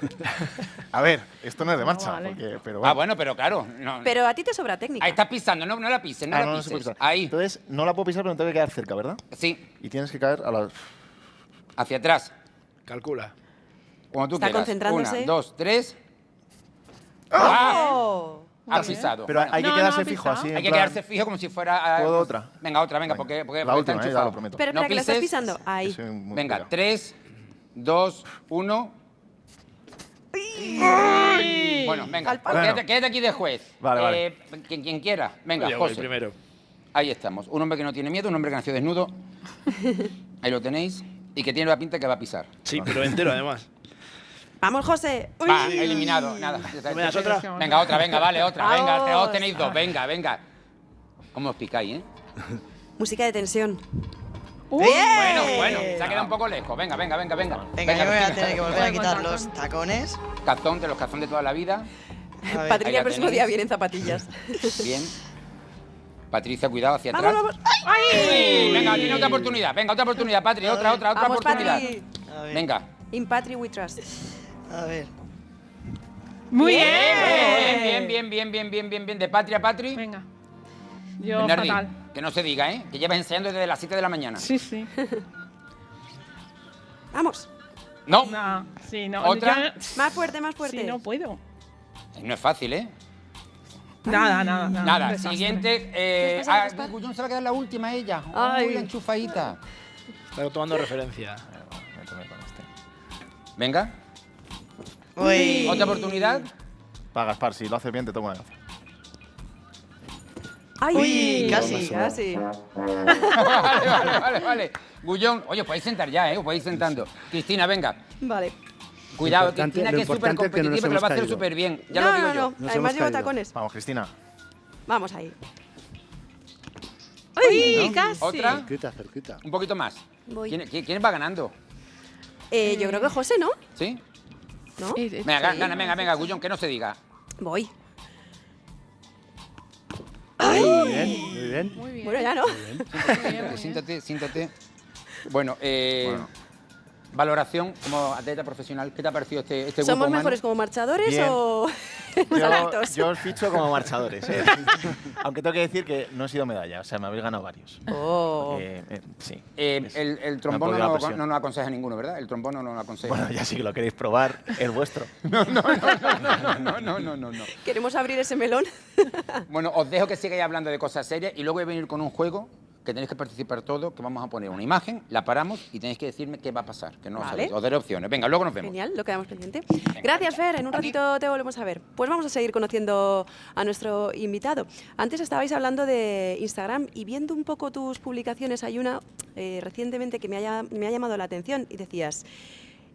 A ver, esto no es de marcha, vale. pero Ah, bueno, pero claro. No. Pero a ti te sobra técnica. Ahí estás pisando, no la pises, no la se puede pises. pisar. Ahí, Entonces, no la puedo pisar, pero me tengo que quedar cerca, ¿verdad? sí, Y tienes que caer a la... hacia atrás. Calcula. Cuando tú Está quieras. concentrándose. 1, 2, 3. ¡Oh! Ha pisado. Pero Bueno, hay que No, quedarse no, fijo pisado. así. en hay que plan- quedarse fijo como si fuera... ¿Puedo otra? Venga, otra, venga, porque La está última, ya enchufado. lo prometo. Pero No espera, que lo estás pises. pisando. Ahí. Soy muy Venga, pillado. 3, 2, 1... Bueno, venga, Al palo. quédate aquí de juez. Vale, vale. Quien quiera. Venga, Yo voy José. primero. Ahí estamos. Un hombre que no tiene miedo, un hombre que nació desnudo. Ahí lo tenéis. Y que tiene la pinta que va a pisar. Sí, pero entero además. Vamos, José. Uy. Va, eliminado. Nada. ¿No me das otra? Venga, otra, venga, vale, otra. Venga, Vamos. todos tenéis dos. Venga, venga. ¿Cómo os picáis, Música de tensión. Bueno, se ha quedado un poco lejos. Venga. Venga, yo me voy a Cristina. tener que volver a quitar los tacones. Cazón de los cazones de toda la vida. A ver. Patricia ahí la el próximo día tenéis. viene en zapatillas. Bien. Patricia, cuidado hacia Vamos, atrás. vamos. ¡Ay! Venga, tiene otra oportunidad. Venga, otra oportunidad, Patri. Otra Vamos, oportunidad. Patri. A ver. Venga. In Patri we trust. A ver. Muy bien. Bien. De Patri a Patri. Venga. Yo Bernardi, fatal. que no se diga, ¿eh? Que llevas ensayando desde las 7 de la mañana. Sí, sí. Vamos. No, No, sí, no. ¿Otra? Yo- Más fuerte, más fuerte. sí, no puedo. no es fácil, ¿eh? Nada. Nada, Desastre. siguiente. Gaspar, Gaspar. Gullón se va a quedar la última ella. Ay. Uy, la enchufadita. Está tomando referencia. Méteme con este. Venga, Uy. otra oportunidad. Va, Gaspar, si lo haces bien te tomo una gafa. Ay, Uy, casi. casi. Vale. Gullón, oye, os podéis sentar ya, ¿eh? Os podéis sentando. Cristina, venga. Vale. Cuidado, importante- Cristina, lo que es súper importante es que no nos competitiva, pero lo va a hacer hemos súper bien. Ya no, lo digo no, yo. no. Nos Además hemos llevo caído. tacones. Vamos, Cristina. Vamos ahí. ¡Uy, casi! ¿Otra? Cerquita. Un poquito más. Voy. ¿Quién va ganando? Yo creo que José, ¿no? ¿Sí? ¿No? Venga, venga, Gullón, que no se diga. Voy. Muy bien, muy bien. Muy bien. Bueno, ya no. Siéntate. Bueno, valoración como atleta profesional. ¿Qué te ha parecido este grupo ¿Somos humano? mejores como marchadores Bien. o adultos? Yo os ficho como marchadores, ¿eh? Aunque tengo que decir que no he sido medalla, o sea, me habéis ganado varios. Oh. Sí. El trombón podido la no presión. nos aconseja ninguno, ¿verdad? El trombón no nos aconseja. Bueno, ya sí que lo queréis probar, es vuestro. No. ¿Queremos abrir ese melón? Bueno, os dejo que sigáis hablando de cosas serias y luego voy a venir con un juego que tenéis que participar todos, que vamos a poner una imagen, la paramos y tenéis que decirme qué va a pasar, que no lo Vale. sabéis. Os daré opciones. Venga, luego nos vemos. Genial, lo quedamos pendiente. Gracias, Fer. En un ratito te volvemos a ver. Pues vamos a seguir conociendo a nuestro invitado. Antes estabais hablando de Instagram y viendo un poco tus publicaciones, hay una recientemente que me ha llamado la atención y decías,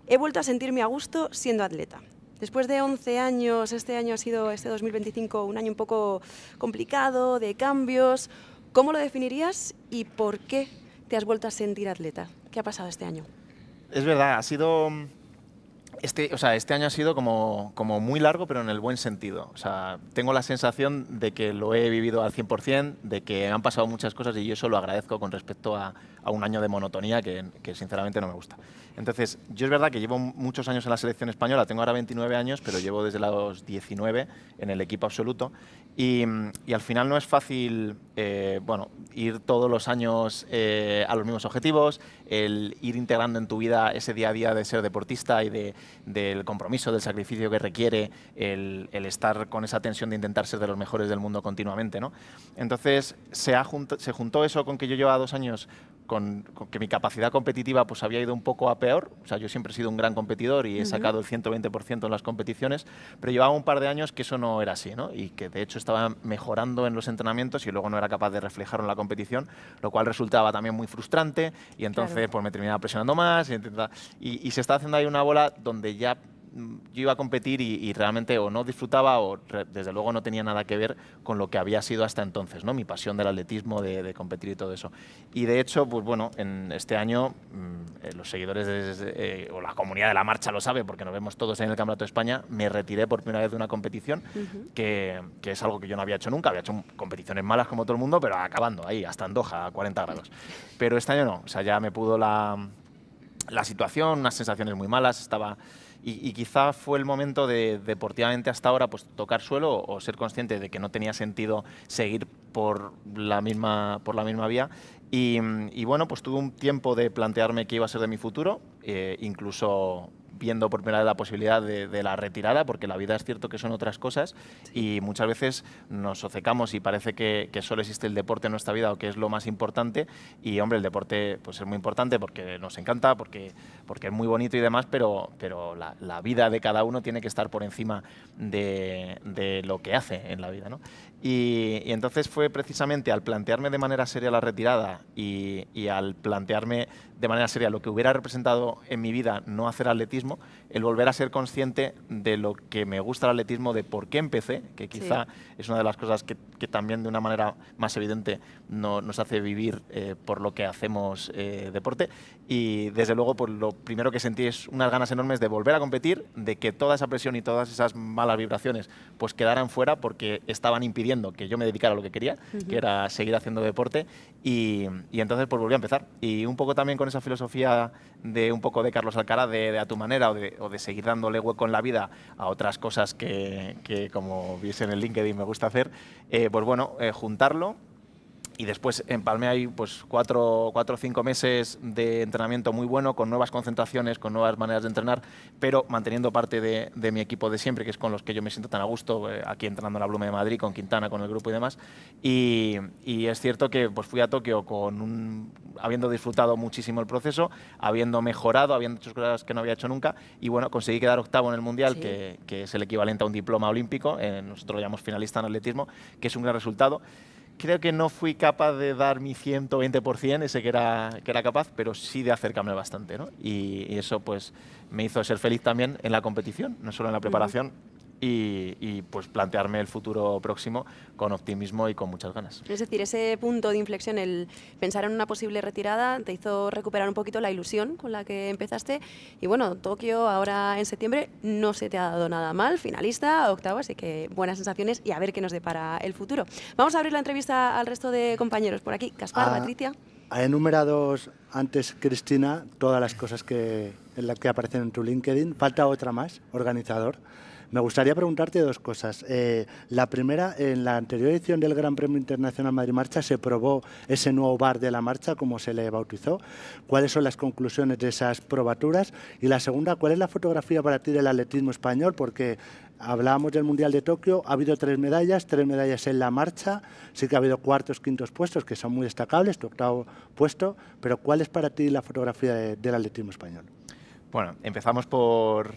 he vuelto a sentirme a gusto siendo atleta. Después de 11 años, este año ha sido, este 2025, un año un poco complicado, de cambios. ¿Cómo lo definirías y por qué te has vuelto a sentir atleta? ¿Qué ha pasado este año? Es verdad, ha sido... Este año ha sido como muy largo, pero en el buen sentido. O sea, tengo la sensación de que lo he vivido al 100%, de que han pasado muchas cosas y yo eso lo agradezco con respecto a un año de monotonía que sinceramente no me gusta. Entonces, yo es verdad que llevo muchos años en la selección española, tengo ahora 29 años, pero llevo desde los 19 en el equipo absoluto y al final no es fácil ir todos los años a los mismos objetivos, el ir integrando en tu vida ese día a día de ser deportista y del compromiso, del sacrificio que requiere el estar con esa tensión de intentar ser de los mejores del mundo continuamente, ¿no? Entonces, se juntó eso con que yo llevaba 2 años con que mi capacidad competitiva pues había ido un poco a peor. O sea, yo siempre he sido un gran competidor y he sacado el 120% en las competiciones, pero llevaba un par de años que eso no era así, ¿no? Y que de hecho estaba mejorando en los entrenamientos y luego no era capaz de reflejarlo en la competición, lo cual resultaba también muy frustrante y entonces Claro. pues me terminaba presionando más y se está haciendo ahí una bola donde ya yo iba a competir y realmente o no disfrutaba o desde luego no tenía nada que ver con lo que había sido hasta entonces, ¿no? Mi pasión del atletismo, de competir y todo eso. Y de hecho, pues bueno, en este año los seguidores o la comunidad de la marcha lo sabe porque nos vemos todos en el Campeonato de España, me retiré por primera vez de una competición que es algo que yo no había hecho nunca, había hecho competiciones malas como todo el mundo, pero acabando ahí, hasta Andorra, a 40 grados. Pero este año no, o sea, ya me pudo la situación, unas sensaciones muy malas, estaba... Y quizá fue el momento de, deportivamente hasta ahora, pues tocar suelo o ser consciente de que no tenía sentido seguir por la misma vía. Y bueno, pues tuve un tiempo de plantearme qué iba a ser de mi futuro, incluso viendo por primera vez la posibilidad de la retirada, porque la vida es cierto que son otras cosas y muchas veces nos obcecamos y parece que solo existe el deporte en nuestra vida o que es lo más importante. Y, hombre, el deporte pues es muy importante porque nos encanta, porque es muy bonito y demás, pero la vida de cada uno tiene que estar por encima de lo que hace en la vida, ¿no? Y entonces fue precisamente al plantearme de manera seria la retirada y al plantearme de manera seria lo que hubiera representado en mi vida no hacer atletismo, el volver a ser consciente de lo que me gusta el atletismo, de por qué empecé, que quizá es una de las cosas que también de una manera más evidente nos hace vivir por lo que hacemos deporte. Y desde luego pues lo primero que sentí es unas ganas enormes de volver a competir, de que toda esa presión y todas esas malas vibraciones pues quedaran fuera porque estaban impidiendo que yo me dedicara a lo que quería, que era seguir haciendo deporte, y entonces pues volví a empezar. Y un poco también con esa filosofía de un poco de Carlos Alcaraz, de a tu manera, o de seguir dándole hueco en la vida a otras cosas que como viese en el LinkedIn me gusta hacer, pues bueno, juntarlo. Y después empalmé ahí pues 4 o 5 meses de entrenamiento muy bueno, con nuevas concentraciones, con nuevas maneras de entrenar, pero manteniendo parte de mi equipo de siempre, que es con los que yo me siento tan a gusto, aquí entrenando en la Blume de Madrid, con Quintana, con el grupo y demás. Y es cierto que pues fui a Tokio habiendo disfrutado muchísimo el proceso, habiendo mejorado, habiendo hecho cosas que no había hecho nunca, y bueno, conseguí quedar octavo en el Mundial, que es el equivalente a un diploma olímpico, nosotros lo llamamos finalista en atletismo, que es un gran resultado. Creo que no fui capaz de dar mi 120%, ese que era capaz, pero sí de acercarme bastante, ¿no? Y eso pues me hizo ser feliz también en la competición, no solo en la preparación, y pues plantearme el futuro próximo con optimismo y con muchas ganas. Es decir, ese punto de inflexión, el pensar en una posible retirada, te hizo recuperar un poquito la ilusión con la que empezaste. Y bueno, Tokio ahora en septiembre no se te ha dado nada mal, finalista, octavo, así que buenas sensaciones y a ver qué nos depara el futuro. Vamos a abrir la entrevista al resto de compañeros por aquí. Gaspar, Patricia. Ha enumerado antes, Cristina, todas las cosas en las que aparecen en tu LinkedIn. Falta otra más, organizador. Me gustaría preguntarte dos cosas. La primera, en la anterior edición del Gran Premio Internacional Madrid Marcha se probó ese nuevo bar de la marcha, como se le bautizó. ¿Cuáles son las conclusiones de esas probaturas? Y la segunda, ¿cuál es la fotografía para ti del atletismo español? Porque hablábamos del Mundial de Tokio, ha habido 3 medallas en la marcha, sí que ha habido cuartos, quintos puestos, que son muy destacables, tu octavo puesto, pero ¿cuál es para ti la fotografía del atletismo español? Bueno, empezamos por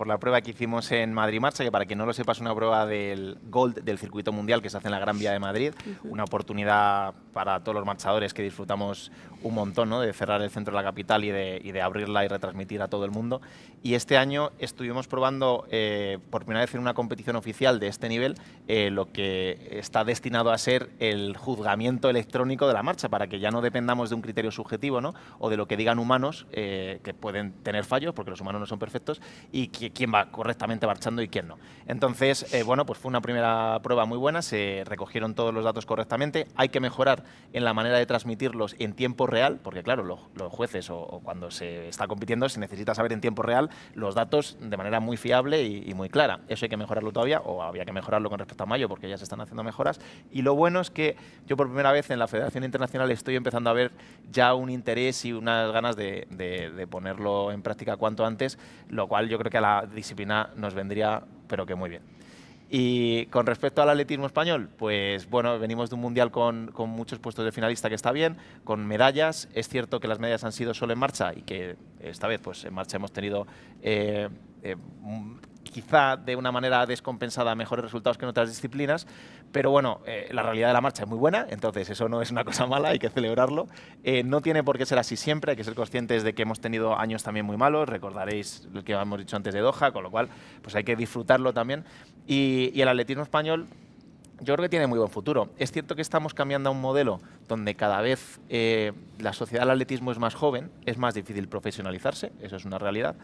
la prueba que hicimos en Madrid Marcha, que para quien no lo sepa es una prueba del Gold del circuito mundial que se hace en la Gran Vía de Madrid, una oportunidad para todos los marchadores que disfrutamos un montón, ¿no?, de cerrar el centro de la capital y de abrirla y retransmitir a todo el mundo. Y este año estuvimos probando por primera vez en una competición oficial de este nivel lo que está destinado a ser el juzgamiento electrónico de la marcha, para que ya no dependamos de un criterio subjetivo, ¿no?, o de lo que digan humanos que pueden tener fallos, porque los humanos no son perfectos, y quién va correctamente marchando y quién no. Entonces, bueno, pues fue una primera prueba muy buena, se recogieron todos los datos correctamente. Hay que mejorar en la manera de transmitirlos en tiempo real, porque claro, los jueces o cuando se está compitiendo se necesita saber en tiempo real los datos de manera muy fiable y muy clara. Eso hay que mejorarlo todavía, o había que mejorarlo con respecto a mayo, porque ya se están haciendo mejoras. Y lo bueno es que yo por primera vez en la Federación Internacional estoy empezando a ver ya un interés y unas ganas de ponerlo en práctica cuanto antes, lo cual yo creo que a la disciplina nos vendría, pero que muy bien. Y con respecto al atletismo español, pues bueno, venimos de un mundial con muchos puestos de finalista, que está bien, con medallas. Es cierto que las medallas han sido solo en marcha y que esta vez pues en marcha hemos tenido quizá de una manera descompensada mejores resultados que en otras disciplinas, pero bueno, la realidad de la marcha es muy buena, entonces eso no es una cosa mala, hay que celebrarlo. No tiene por qué ser así siempre, hay que ser conscientes de que hemos tenido años también muy malos, recordaréis lo que hemos dicho antes de Doha, con lo cual pues hay que disfrutarlo también. Y el atletismo español yo creo que tiene muy buen futuro. Es cierto que estamos cambiando a un modelo donde cada vez la sociedad del atletismo es más joven, es más difícil profesionalizarse, eso es una realidad.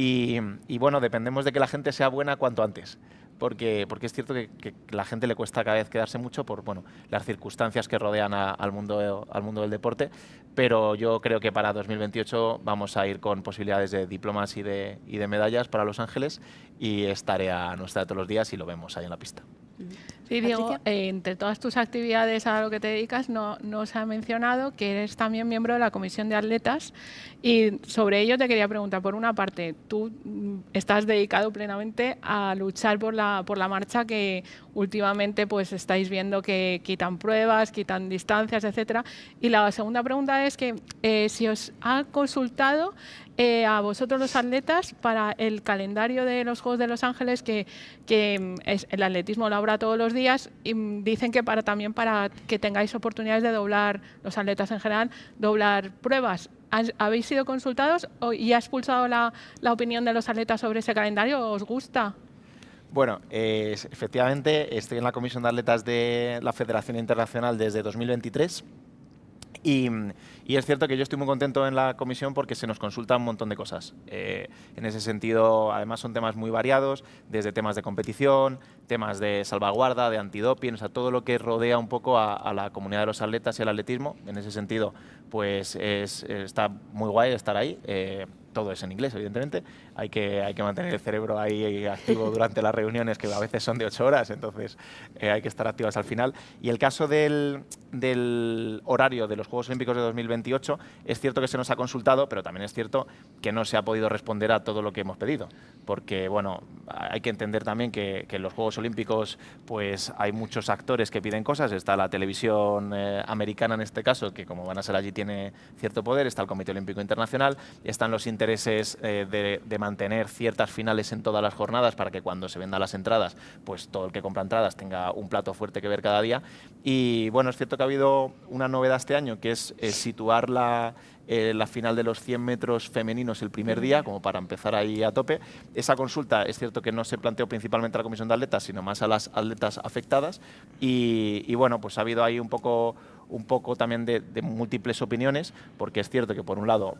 Y bueno, dependemos de que la gente sea buena cuanto antes, porque es cierto que la gente le cuesta cada vez quedarse mucho por las circunstancias que rodean al mundo del deporte, pero yo creo que para 2028 vamos a ir con posibilidades de diplomas y de medallas para Los Ángeles, y es tarea nuestra de todos los días y lo vemos ahí en la pista. Sí, Diego, Patricia. entre todas tus actividades a lo que te dedicas, no se ha mencionado que eres también miembro de la Comisión de Atletas y sobre ello te quería preguntar, por una parte, tú estás dedicado plenamente a luchar por la marcha que últimamente pues estáis viendo que quitan pruebas, quitan distancias, etcétera. Y la segunda pregunta es que si os ha consultado a vosotros los atletas para el calendario de los Juegos de Los Ángeles, que el atletismo lo habrá todos los días, y dicen que también para que tengáis oportunidades de doblar, los atletas en general, doblar pruebas. ¿Habéis sido consultados y ha expulsado la opinión de los atletas sobre ese calendario? ¿Os gusta? Bueno, efectivamente estoy en la Comisión de Atletas de la Federación Internacional desde 2023. Y es cierto que yo estoy muy contento en la comisión porque se nos consulta un montón de cosas. En ese sentido, además son temas muy variados, desde temas de competición, temas de salvaguarda, de antidoping, o sea, todo lo que rodea un poco a la comunidad de los atletas y el atletismo. En ese sentido, pues está muy guay estar ahí. Todo es en inglés, evidentemente. Hay que mantener el cerebro ahí activo durante las reuniones, que a veces son de 8 horas, entonces hay que estar activas al final. Y el caso del horario de los Juegos Olímpicos de 2028, es cierto que se nos ha consultado, pero también es cierto que no se ha podido responder a todo lo que hemos pedido. Porque, bueno, hay que entender también que en los Juegos Olímpicos pues hay muchos actores que piden cosas. Está la televisión americana, en este caso, que como van a ser allí tiene cierto poder. Está el Comité Olímpico Internacional. Están los intereses de mantener ciertas finales en todas las jornadas para que cuando se vendan las entradas, pues todo el que compra entradas tenga un plato fuerte que ver cada día. Y bueno, es cierto que ha habido una novedad este año, que es situar la final de los 100 metros femeninos el primer día, como para empezar ahí a tope. Esa consulta es cierto que no se planteó principalmente a la Comisión de Atletas, sino más a las atletas afectadas. Y bueno, pues ha habido ahí un poco también de múltiples opiniones, porque es cierto que por un lado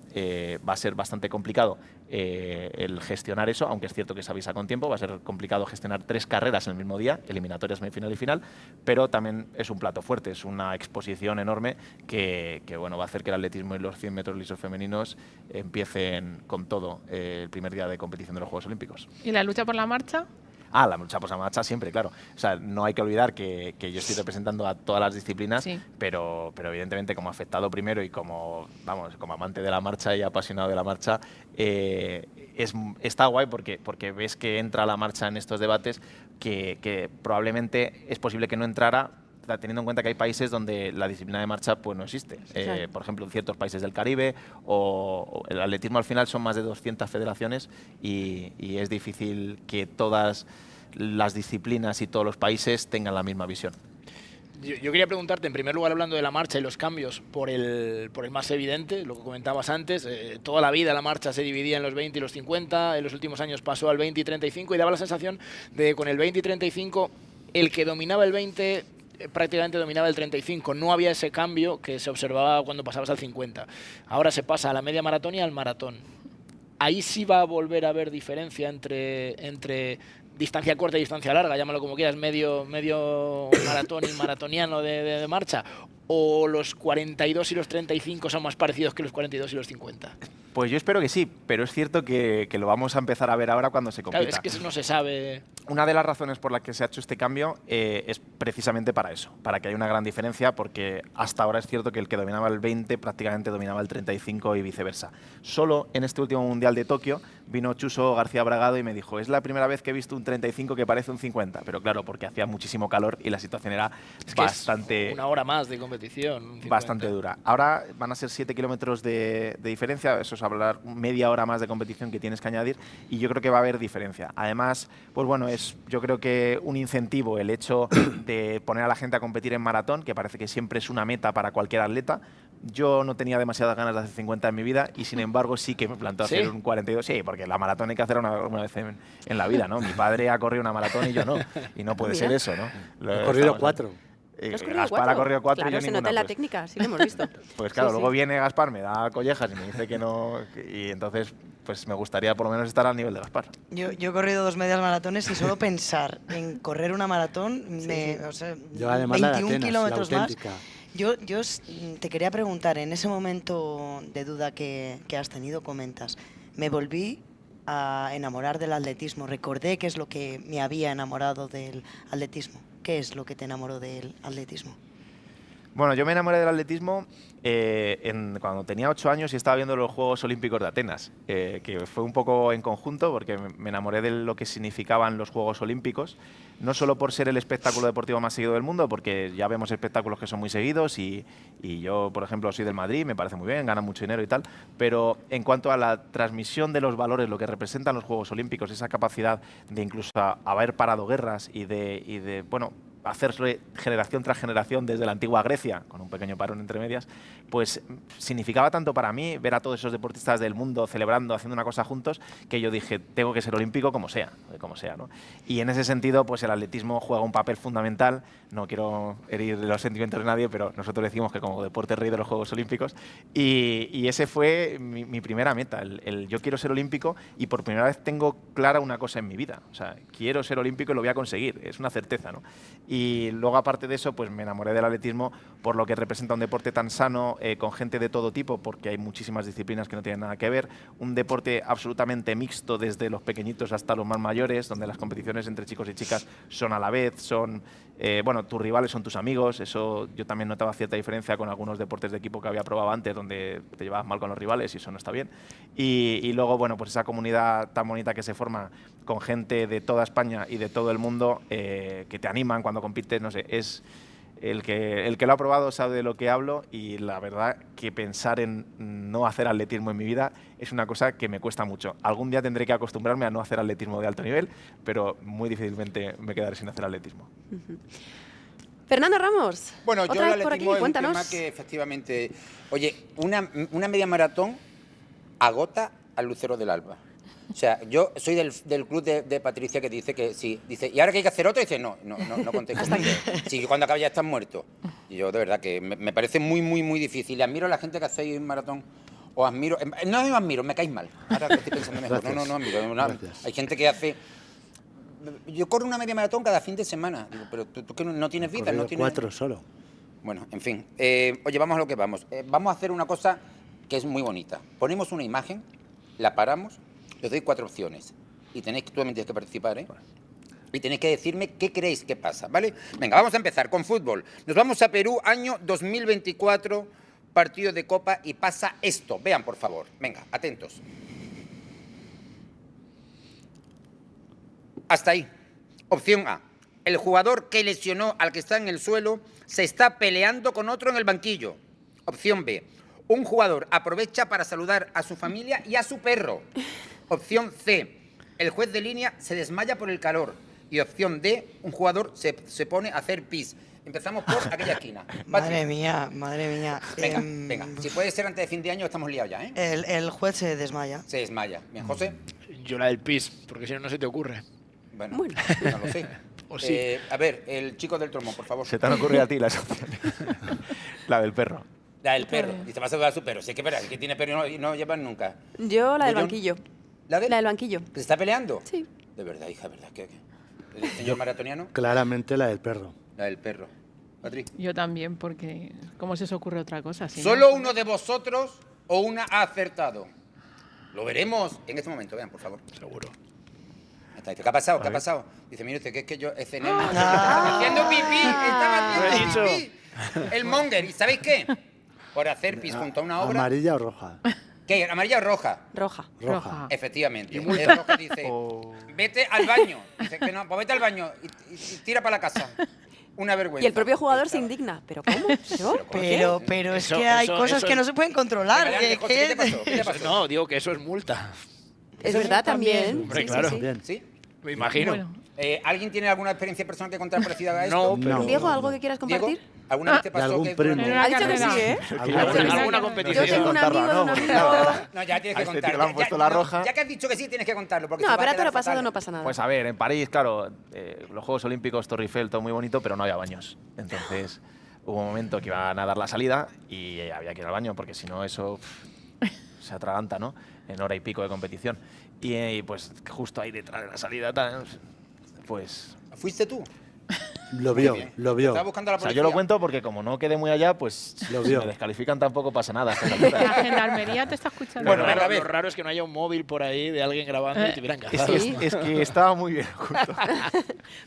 va a ser bastante complicado el gestionar eso, aunque es cierto que se avisa con tiempo, va a ser complicado gestionar 3 carreras en el mismo día, eliminatorias, semifinal y final, pero también es un plato fuerte, es una exposición enorme que bueno, va a hacer que el atletismo y los 100 metros lisos femeninos empiecen con todo el primer día de competición de los Juegos Olímpicos. ¿Y la lucha por la marcha? La lucha por la marcha siempre, claro. O sea, no hay que olvidar que yo estoy representando a todas las disciplinas, Sí. pero evidentemente como afectado primero y como amante de la marcha y apasionado de la marcha, está guay porque ves que entra la marcha en estos debates que probablemente es posible que no entrara, teniendo en cuenta que hay países donde la disciplina de marcha pues no existe. Claro. Por ejemplo, en ciertos países del Caribe, o el atletismo al final son más de 200 federaciones y es difícil que todas las disciplinas y todos los países tengan la misma visión. Yo quería preguntarte, en primer lugar, hablando de la marcha y los cambios, por el más evidente, lo que comentabas antes. Toda la vida la marcha se dividía en los 20 y los 50, en los últimos años pasó al 20 y 35 y daba la sensación de que con el 20 y 35 el que dominaba el 20 prácticamente dominaba el 35, no había ese cambio que se observaba cuando pasabas al 50. Ahora se pasa a la media maratón y al maratón. Ahí sí va a volver a haber diferencia entre distancia corta y distancia larga, llámalo como quieras, medio maratón y maratoniano de marcha, o los 42 y los 35 son más parecidos que los 42 y los 50. Pues yo espero que sí, pero es cierto que lo vamos a empezar a ver ahora cuando se compita. Claro, es que eso no se sabe. Una de las razones por las que se ha hecho este cambio es precisamente para eso, para que haya una gran diferencia, porque hasta ahora es cierto que el que dominaba el 20 prácticamente dominaba el 35 y viceversa. Solo en este último Mundial de Tokio vino Chuso García Bragado y me dijo, es la primera vez que he visto un 35 que parece un 50, pero claro, porque hacía muchísimo calor y la situación era bastante... Es una hora más de competición. Bastante dura. Ahora van a ser 7 kilómetros de diferencia, eso es hablar media hora más de competición que tienes que añadir, y yo creo que va a haber diferencia. Además, pues bueno, yo creo que un incentivo el hecho de poner a la gente a competir en maratón, que parece que siempre es una meta para cualquier atleta. Yo no tenía demasiadas ganas de hacer 50 en mi vida y sin embargo sí que me planteo hacer un 42. Sí, porque la maratón hay que hacer una vez en la vida, ¿no? Mi padre ha corrido una maratón y yo no. Y no puede ser eso, ¿no? He corrido 4. Gaspar ha corrido 4 claro, y yo se ninguna. nota en la técnica, sí lo hemos visto. Pues claro, Sí, luego sí. viene Gaspar, me da collejas y me dice que no, y entonces pues me gustaría por lo menos estar al nivel de Gaspar. Yo he corrido 2 medias maratones y solo pensar en correr una maratón, o sea, Yo además la de 21 Atenas, kilómetros la más. auténtica. Yo te quería preguntar, en ese momento de duda que has tenido, comentas, me volví a enamorar del atletismo, recordé qué es lo que me había enamorado del atletismo. ¿qué es lo que te enamoró del atletismo? Bueno, yo me enamoré del atletismo cuando tenía 8 años y estaba viendo los Juegos Olímpicos de Atenas, que fue un poco en conjunto porque me enamoré de lo que significaban los Juegos Olímpicos, no solo por ser el espectáculo deportivo más seguido del mundo, porque ya vemos espectáculos que son muy seguidos y yo, por ejemplo, soy del Madrid, me parece muy bien, gana mucho dinero y tal, pero en cuanto a la transmisión de los valores, lo que representan los Juegos Olímpicos, esa capacidad de incluso haber parado guerras y de bueno, hacerse generación tras generación desde la antigua Grecia, con un pequeño parón entre medias, pues significaba tanto para mí ver a todos esos deportistas del mundo celebrando, haciendo una cosa juntos, que yo dije, tengo que ser olímpico como sea, ¿no? Y en ese sentido, pues el atletismo juega un papel fundamental. No quiero herir los sentimientos de nadie, pero nosotros decimos que como deporte rey de los Juegos Olímpicos, y ese fue mi primera meta, el yo quiero ser olímpico, y por primera vez tengo clara una cosa en mi vida, o sea, quiero ser olímpico y lo voy a conseguir, es una certeza, ¿no? Y luego, aparte de eso, pues me enamoré del atletismo por lo que representa un deporte tan sano, con gente de todo tipo, porque hay muchísimas disciplinas que no tienen nada que ver, un deporte absolutamente mixto desde los pequeñitos hasta los más mayores, donde las competiciones entre chicos y chicas son a la vez, son, bueno, tus rivales son tus amigos, eso yo también notaba cierta diferencia con algunos deportes de equipo que había probado antes, donde te llevabas mal con los rivales y eso no está bien. Y luego, bueno, pues esa comunidad tan bonita que se forma con gente de toda España y de todo el mundo, que te animan cuando compites, no sé, es el que lo ha probado sabe de lo que hablo, y la verdad que pensar en no hacer atletismo en mi vida es una cosa que me cuesta mucho. Algún día tendré que acostumbrarme a no hacer atletismo de alto nivel, pero muy difícilmente me quedaré sin hacer atletismo. Fernando Ramos, Bueno, yo otra el vez por aquí, atletismo es un cuéntanos. tema que efectivamente... Oye, una media maratón agota al lucero del alba. O sea, yo soy del club de Patricia, que dice que sí. Dice, ¿y ahora que hay que hacer otro? Y dice, no contéis conmigo. Sí, cuando acabe ya estás muerto. Y yo, de verdad, que me parece muy, muy, muy difícil. Y admiro a la gente que hacéis un maratón. Os admiro. No os admiro, me caéis mal. Ahora que estoy pensando mejor. No admiro. Hay gente que hace... Yo corro una media maratón cada fin de semana. Digo, pero tú que no tienes vida, no tienes... 4 solo. Bueno, en fin. Oye, vamos a lo que vamos. Vamos a hacer una cosa que es muy bonita. Ponemos una imagen, la paramos, os doy 4 opciones. Y tú también tienes que participar, ¿eh? Y tenéis que decirme qué creéis que pasa, ¿vale? Venga, vamos a empezar con fútbol. Nos vamos a Perú, año 2024, partido de Copa, y pasa esto. Vean, por favor. Venga, atentos. Hasta ahí. Opción A. El jugador que lesionó al que está en el suelo se está peleando con otro en el banquillo. Opción B. Un jugador aprovecha para saludar a su familia y a su perro. Opción C. El juez de línea se desmaya por el calor. Y opción D. Un jugador se pone a hacer pis. Empezamos por aquella esquina. Madre mía, madre mía. Venga. Si puede ser antes de fin de año, estamos liados ya, ¿eh? El juez se desmaya. Se desmaya. Bien, José. Yo la del pis, porque si no, no se te ocurre. Bueno, no lo sé. O sí. A ver, el chico del trombón, por favor. ¿Se te han ocurrido a ti las opciones? La del perro. La del perro. Y te vas a saludar a su perro. Si es que verás, el que tiene perro y no llevan nunca. Yo la del Bullón. banquillo. ¿La de? La del banquillo. ¿Que se está peleando? Sí. De verdad, hija, ¿verdad? ¿El señor maratoniano? Claramente la del perro. La del perro. Patri. Yo también, porque ¿cómo se os ocurre otra cosa? Si no? ¿Solo uno de vosotros o una ha acertado? Lo veremos en este momento. Vean, por favor. Seguro. ¿Qué ha pasado? ¿Qué ha pasado? Dice, mire usted, que es que yo cené mucho. Estaba haciendo pipí. Estaba haciendo pipí. El monger. ¿Y sabéis qué? Por hacer pis junto a una obra. ¿Amarilla o roja? ¿Qué? ¿Amarilla o roja? Roja. Roja. Efectivamente. El roja dice, vete al baño. Dice que no, pues vete al baño y tira para la casa. Una vergüenza. Y el propio jugador se indigna. ¿Pero cómo? ¿Yo? ¿Por qué? Pero es Eso- que hay eso- cosas eso que es- no se pueden controlar. Adelante, José, ¿qué te pasó? ¿Qué te pasó? No, digo que eso es multa. Es verdad también. Hombre, Sí, claro. sí, sí. Bien. ¿Sí? Me imagino. Bueno, ¿Alguien tiene alguna experiencia personal que contar parecida a esto? No, pero... Diego, ¿algo que quieras Diego, compartir? ¿alguna vez te pasó algún que... primo. en una Ha dicho que carrera. sí, ¿eh? ¿Alguna Yo competición? tengo un amigo de un amigo. No, ya tienes que A este contar. tío le han puesto la roja. Ya que has dicho que sí, tienes que contarlo. Porque No, se va a pero a quedar lo pasado fatal. no pasa nada. Pues a ver, en París, claro, los Juegos Olímpicos, Torre Eiffel, todo muy bonito, pero no había baños. Entonces hubo un momento que iban a dar la salida y había que ir al baño, porque si no eso se atraganta, ¿no? En hora y pico de competición. Y pues justo ahí detrás de la salida, pues ¿Fuiste tú? Lo Muy vio, bien. lo vio. Estaba buscando a la O sea, policía. yo lo cuento porque como no quedé muy allá, pues Lo si vio. me descalifican tampoco pasa nada. La gendarmería te está escuchando. Bueno, Lo venga, a raro, ver. lo raro es que no haya un móvil por ahí de alguien grabando y te hubieran cazado. Es que estaba muy bien oculto.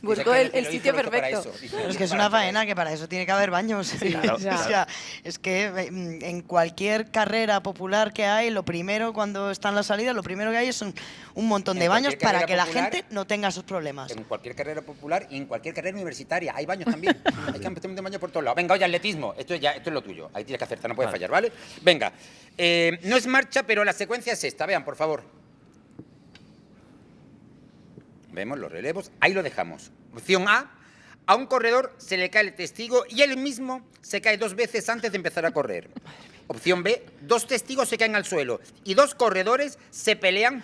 Buscó Dice el que lo hizo sitio esto para perfecto. eso. Dice, Es que es una faena que para eso tiene que haber baños. Claro, O sea, es que en cualquier carrera popular que hay, lo primero cuando está en la salida, lo primero que hay es un montón de En baños cualquier para carrera que la popular, gente no tenga esos problemas. En cualquier carrera popular y en cualquier carrera universitaria. Hay baños también. Hay que meter baños por todos lados. Venga, oye, atletismo. Esto es lo tuyo. Ahí tienes que acertar, no puedes fallar, ¿vale? Venga. No es marcha, pero la secuencia es esta. Vean, por favor. Vemos los relevos. Ahí lo dejamos. Opción A un corredor se le cae el testigo y él mismo se cae 2 veces antes de empezar a correr. Opción B, 2 testigos se caen al suelo y 2 corredores se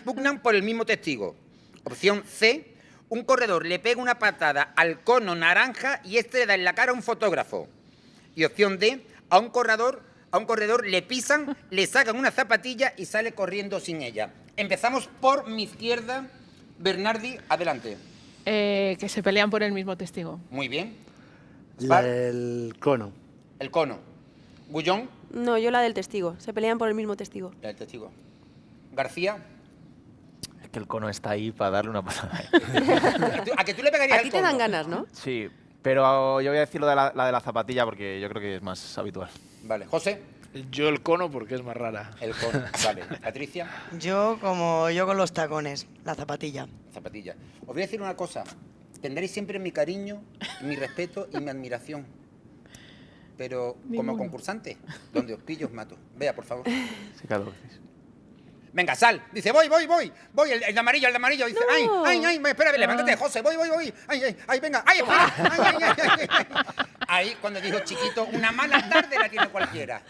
pugnan por el mismo testigo. Opción C, un corredor le pega una patada al cono naranja y este le da en la cara a un fotógrafo. Y opción D, a un corredor le pisan, le sacan una zapatilla y sale corriendo sin ella. Empezamos por mi izquierda. Bernardi, adelante. Que se pelean por el mismo testigo. Muy bien. El cono. El cono. Gullón, No, yo la del testigo. Se pelean por el mismo testigo. el testigo. García, Es que el cono está ahí para darle una pasada. ¿a que tú le pegarías A ti al te dan cono? ganas, ¿no? Sí, pero yo voy a decir la de la zapatilla porque yo creo que es más habitual. Vale. José, Yo el cono porque es más rara. el cono. Vale. Patricia, Yo como yo con los tacones, la zapatilla. zapatilla. Os voy a decir una cosa. Tendréis siempre mi cariño, mi respeto y mi admiración. Pero como Ninguno. concursante, donde os pillo os mato. Vea, por favor. Sí, claro. Venga, sal. Dice, voy. Voy, el de amarillo, Dice, No. ay, espera, levántate, José. Voy. Ay, venga. Ay, espera. Ay. Ahí, cuando dijo chiquito, una mala tarde la tiene cualquiera.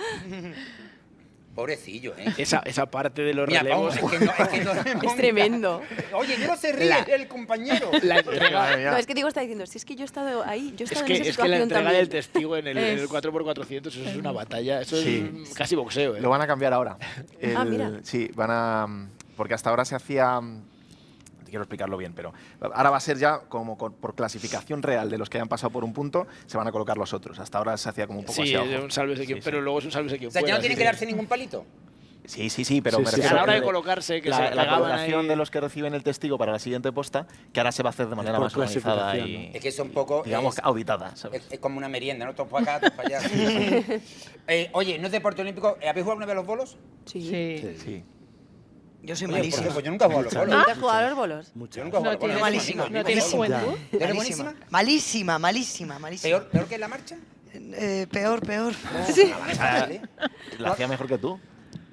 Pobrecillo, ¿eh? Esa parte de los Mira, relevos. vamos, es que no Es tremendo. Oye, no se ríe el compañero. La entrega, No, es que Diego está diciendo, si es que yo he estado ahí, yo he estado en esa es que la situación entrega también. del testigo en el 4x400 eso es una batalla. Eso Sí. es casi boxeo. ¿eh? Lo van a cambiar ahora. Mira. Sí, van a... Porque hasta ahora se hacía... Quiero explicarlo bien, pero ahora va a ser ya como por clasificación real de los que hayan pasado por un punto, se van a colocar los otros. Hasta ahora se hacía como un poco Sí, así a es ojo. un sálvese quien, Sí, pero sí. luego es un sálvese quien O sea, ya pueda, no tienen sí, que sí. darse ningún palito. Sí, pero Sí, me sí, refiero a la hora de que colocarse, que la, se la pegaban colocación ahí. de los que reciben el testigo para la siguiente posta, que ahora se va a hacer de manera por más organizada clasificación, y, Es que es un poco... digamos, es- auditada, ¿sabes? Es como una merienda, ¿no? Todos para acá, todos para allá. Oye, ¿no es deporte olímpico? ¿Habéis jugado alguna vez a los bolos? Sí. Sí. Sí. Yo soy Oye, ¿por qué? malísima. Pues yo nunca he jugado a los bolos. ¿Nunca has jugado a los bolos? Yo Muchas. nunca he jugado a No los bolos. tienes, malísima, no tienes malísima. juventud. ¿Eres Malísima. buenísima? Malísima. ¿Peor que la marcha? Peor. Sí. Vale. La hacía mejor que tú.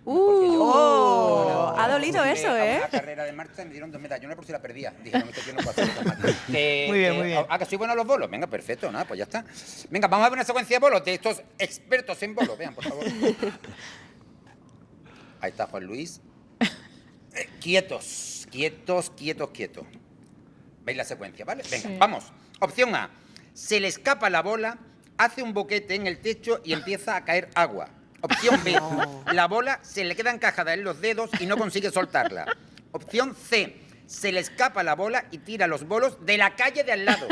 Ha dolido eso, A ¿eh? una carrera de marcha me dieron 2 medallas. Yo no por si la perdía. Dije, no, yo no puedo hacer esta marcha. Muy bien. ¿Que soy bueno a los bolos? Venga, perfecto, nada, pues ya está. Venga, vamos a ver una secuencia de bolos de estos expertos en bolos. Vean, por favor. Ahí está Juan Luis. Quietos. ¿Veis la secuencia, vale? Venga, Sí. vamos. Opción A. Se le escapa la bola, hace un boquete en el techo y empieza a caer agua. Opción B. La bola se le queda encajada en los dedos y no consigue soltarla. Opción C. Se le escapa la bola y tira los bolos de la calle de al lado.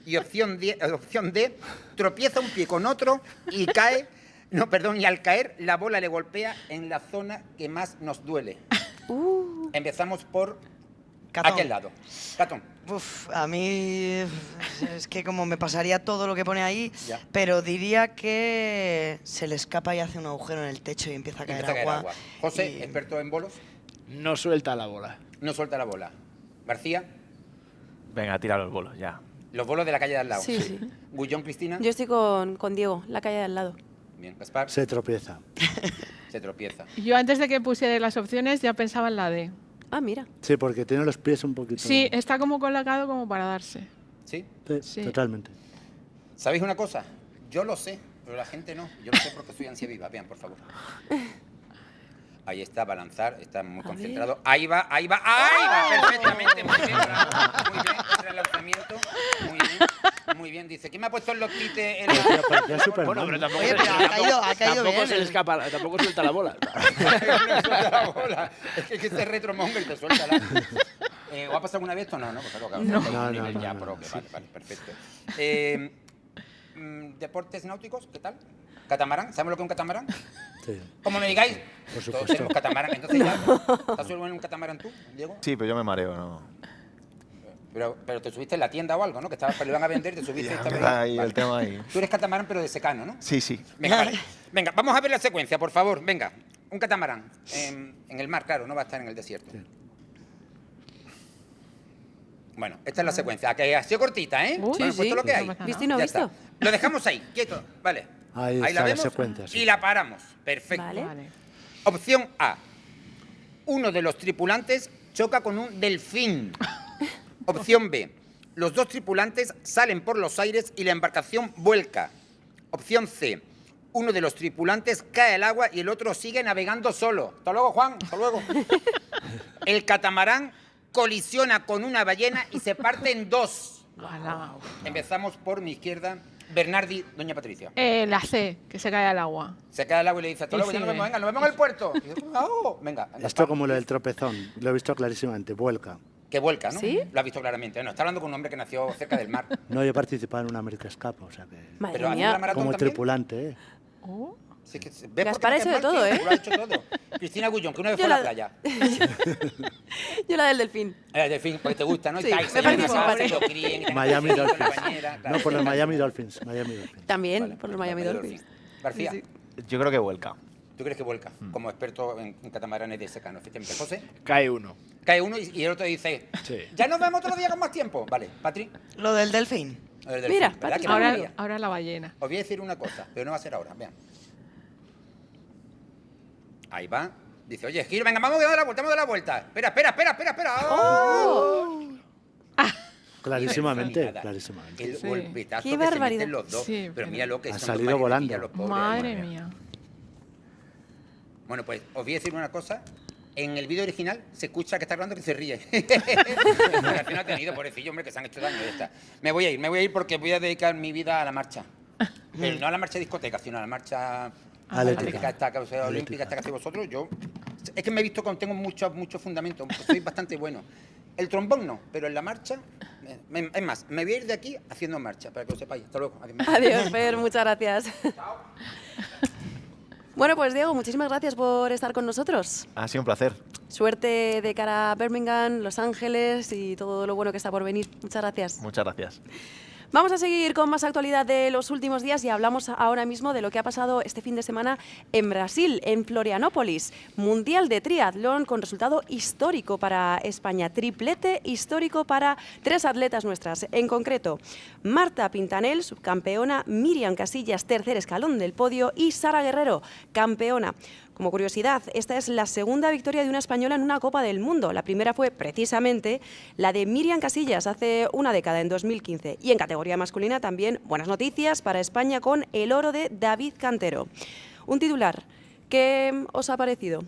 Y opción D. Tropieza un pie con otro y cae... No, perdón, y al caer la bola le golpea en la zona que más nos duele. Empezamos por Catón. aquel lado. Catón. Uf, a mí es que como me pasaría todo lo que pone ahí, Ya. pero diría que se le escapa y hace un agujero en el techo y empieza a caer, Empieza a caer agua. agua. José, Y- experto en bolos, No suelta la bola. no suelta la bola. García, Venga, tira los bolos, ya. los bolos de la calle de al lado. Sí, sí. Gullón, Cristina. Yo estoy con Diego, la calle de al lado. Bien, Gaspar, Se tropieza. se tropieza. Yo antes de que pusiera las opciones ya pensaba en la D. Ah, mira. Sí, porque tiene los pies un poquito. Sí, está como colocado como para darse. ¿Sí? Sí, Sí. totalmente. ¿Sabéis una cosa? Yo lo sé, pero la gente no. Yo lo sé porque soy ansia viva. Vean, por favor. Ahí está, va a lanzar, está muy A concentrado. Ahí va, perfectamente, muy bien, bravo. Muy bien, entra el lanzamiento. Muy bien, dice. ¿Quién me ha puesto en los tites? Parecía Superman. Bueno, pero tampoco, Oye, pero ha caído tampoco bien, se le ¿eh? escapa, tampoco suelta la bola. No suelta la bola. Es que se retromonga y te suelta la... ¿O ha pasado alguna vez esto? No, pues claro, No, ya, no. pro, que vale, perfecto. ¿Deportes náuticos? ¿Qué tal? ¿Catamarán? ¿Sabemos lo que es un catamarán? Sí. Como me digáis, Por todos supuesto. tenemos catamarán. Entonces ya, ¿estás subido en un catamarán tú, Diego? Sí, pero yo me mareo, ¿no? Pero te subiste en la tienda o algo, ¿no? Que estabas, pero lo iban a vender, te subiste y estabas Está ahí Vale. el tema ahí. Tú eres catamarán, pero de secano, ¿no? Sí, sí. Venga, vale. Venga, vamos a ver la secuencia, por favor. Venga, un catamarán. En el mar, claro, no va a estar en el desierto. Bueno, esta es la secuencia. A que ha sido cortita, ¿eh? Uy, Bueno, pues todo lo que hay. No pasa Visto y no Ya visto. está. Lo dejamos ahí, quieto. Vale. Ahí la está la vemos secuencia, sí. y la paramos. Perfecto. Vale. Vale. Opción A. Uno de los tripulantes choca con un delfín. Opción B. Los dos tripulantes salen por los aires y la embarcación vuelca. Opción C. Uno de los tripulantes cae al agua y el otro sigue navegando solo. Hasta luego, Juan. Hasta luego. El catamarán colisiona con una ballena y se parte en dos. Ala. Empezamos por mi izquierda. Bernardi, doña Patricia. La C, que se cae al agua. Se cae al agua y le dice, hasta Y luego, ya nos sigue. vemos, venga, nos vemos en el puerto. Y dice, "Oh, venga, venga, Esto pa". como lo del tropezón, lo he visto clarísimamente, vuelca. Que vuelca, ¿no? ¿Sí? Lo has visto claramente. No, está hablando con un hombre que nació cerca del mar. No, yo he participado en una América Escapa, o sea que... Madre Pero a mí mía. la maratón Como también. tripulante, ¿eh? Oh. Sí, que ¿ves Gaspar por qué ha hecho de dices mal, todo, tío? ¿eh? Lo ha hecho todo. Cristina Gullón, que una vez Yo fue a la- la playa. Yo la del delfín. De fin, porque te gusta, ¿no? Y Sí, tal, me se parece llaman a casa, simpático. lo críen, y tengan Miami que hacer con la Dolphins. bañera, claro. No, por los Miami Dolphins. Miami Dolphins. También, Vale, por los Miami Dolphins. García, Sí, Yo creo que vuelca. ¿tú crees que vuelca? Como experto en catamaranes de secano, efectivamente. José, Cae uno. cae uno y el otro dice, Sí. ya nos vemos otro día con más tiempo. Vale, Patri. Lo del delfín. El delfín, Mira, ¿verdad Patri que no Ahora, sabía? ahora la ballena. Os voy a decir una cosa, pero no va a ser ahora. Vean. Ahí va. Dice, oye, giro, venga, vamos a dar la vuelta, vamos a dar la vuelta. Espera. ¡Oh! Clarísimamente, Nada. clarísimamente. El Sí. golpetazo Qué que barbaridad. se meten los dos. Sí, pero pero- mira lo que Ha son salido dos volando. mariquillas, los pobres. Madre mía. Bueno, pues os voy a decir una cosa. En el vídeo original se escucha que está hablando que se ríe. Al final ha tenido, pobrecillo, hombre, que se han hecho daño. Ya está. Me voy a ir porque voy a dedicar mi vida a la marcha. Pero no a la marcha discoteca, sino a la marcha Atlética. esta, o sea, olímpica, esta que hacéis vosotros. Yo es que me he visto con, tengo mucho fundamento, soy bastante bueno. El trombón no, pero en la marcha, es más, me voy a ir de aquí haciendo marcha, para que lo sepáis. Hasta luego. Adiós, Fer, muchas gracias. Bueno, pues Diego, muchísimas gracias por estar con nosotros. Ha sido un placer. Suerte de cara a Birmingham, Los Ángeles y todo lo bueno que está por venir. Muchas gracias. Muchas gracias. Vamos a seguir con más actualidad de los últimos días y hablamos ahora mismo de lo que ha pasado este fin de semana en Brasil, en Florianópolis. Mundial de triatlón con resultado histórico para España. Triplete histórico para 3 atletas nuestras. En concreto, Marta Pintanel, subcampeona, Miriam Casillas, tercer escalón del podio y Sara Guerrero, campeona. Como curiosidad, esta es la segunda victoria de una española en una Copa del Mundo. La primera fue precisamente la de Miriam Casillas hace una década, en 2015. Y en categoría masculina también buenas noticias para España con el oro de David Cantero. Un titular, ¿qué os ha parecido?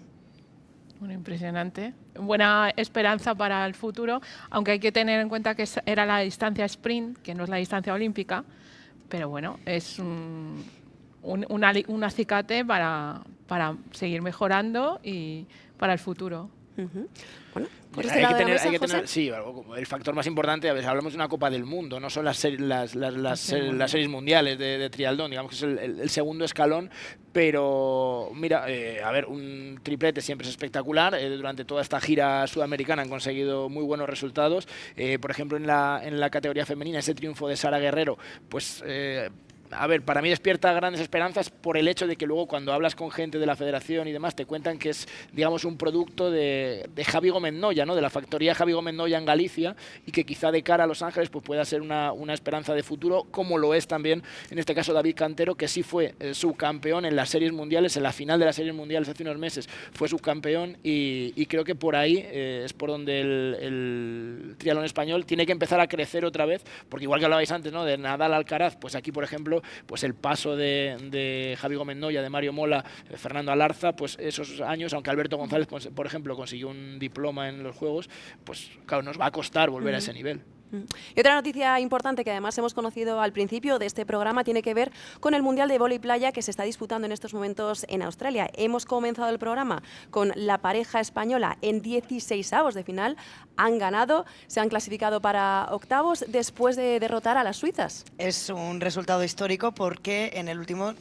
Bueno, impresionante. Buena esperanza para el futuro, aunque hay que tener en cuenta que era la distancia sprint, que no es la distancia olímpica, pero bueno, es un acicate para seguir mejorando y para el futuro. Ujú. Bueno, por este Hay lado que de la tener, mesa, José. sí, el factor más importante, a ver, hablamos de una Copa del Mundo, no son las series mundiales de triatlón, digamos que es el segundo escalón, pero mira, a ver, un triplete siempre es espectacular, durante toda esta gira sudamericana han conseguido muy buenos resultados, por ejemplo en la categoría femenina, ese triunfo de Sara Guerrero, pues... a ver, para mí despierta grandes esperanzas por el hecho de que luego cuando hablas con gente de la federación y demás te cuentan que es, digamos, un producto de Javi Gómez Noya, ¿no? De la factoría Javi Gómez Noya en Galicia y que quizá de cara a Los Ángeles pues pueda ser una esperanza de futuro, como lo es también en este caso David Cantero, que sí fue subcampeón en las series mundiales, en la final de las series mundiales hace unos meses fue subcampeón y creo que por ahí es por donde el triatlón español tiene que empezar a crecer otra vez, porque igual que hablabais antes, ¿no? De Nadal Alcaraz, pues aquí por ejemplo pues el paso de Javi Gómez Noya, de Mario Mola, Fernando Alarza, pues esos años, aunque Alberto González, por ejemplo, consiguió un diploma en los Juegos, pues claro, nos va a costar volver a ese nivel. Y otra noticia importante que además hemos conocido al principio de este programa tiene que ver con el Mundial de Vóley Playa que se está disputando en estos momentos en Australia. Hemos comenzado el programa con la pareja española en 16avos de final. Han ganado, se han clasificado para octavos después de derrotar a las suizas. Es un resultado histórico porque en el último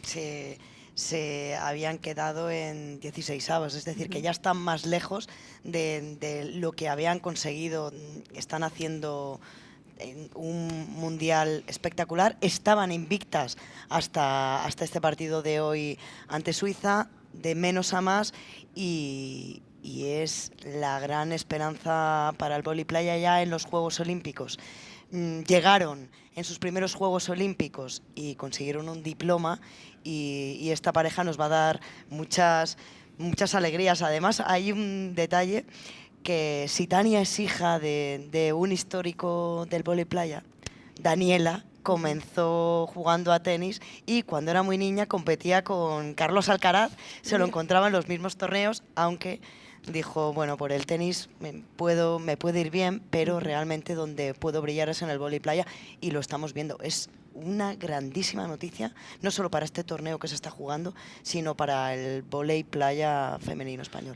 se habían quedado en 16avos, es decir, que ya están más lejos de lo que habían conseguido. Están haciendo un mundial espectacular, estaban invictas hasta este partido de hoy ante Suiza, de menos a más, y es la gran esperanza para el vóley playa ya en los Juegos Olímpicos. Llegaron en sus primeros Juegos Olímpicos y consiguieron un diploma, y esta pareja nos va a dar muchas alegrías. Además, hay un detalle, que si Tania es hija de un histórico del vóley playa, Daniela comenzó jugando a tenis y cuando era muy niña competía con Carlos Alcaraz, se lo encontraba en los mismos torneos, aunque dijo, bueno, por el tenis me puede ir bien, pero realmente donde puedo brillar es en el vóley playa, y lo estamos viendo. Es una grandísima noticia, no solo para este torneo que se está jugando, sino para el vóley playa femenino español.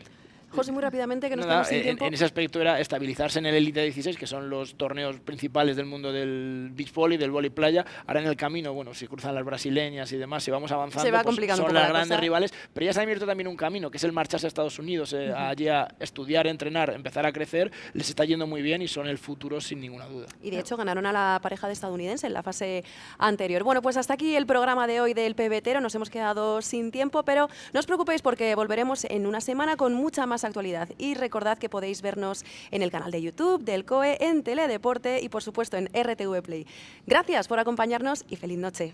José, muy rápidamente, que nos Nada, quedamos sin tiempo. en ese aspecto era estabilizarse en el Elite 16, que son los torneos principales del mundo del beach volley, del vóley playa. Ahora en el camino, bueno, si cruzan las brasileñas y demás, si vamos avanzando, se va pues complicando son un poco las la grandes cosa. rivales. Pero ya se ha abierto también un camino, que es el marcharse a Estados Unidos, allí a estudiar, entrenar, empezar a crecer. Les está yendo muy bien y son el futuro sin ninguna duda. Y de hecho ganaron a la pareja de estadounidense en la fase anterior. Bueno, pues hasta aquí el programa de hoy del Pebetero. Nos hemos quedado sin tiempo, pero no os preocupéis porque volveremos en una semana con mucha más actualidad. Y recordad que podéis vernos en el canal de YouTube del COE, en Teledeporte y por supuesto en RTV Play. Gracias por acompañarnos y feliz noche.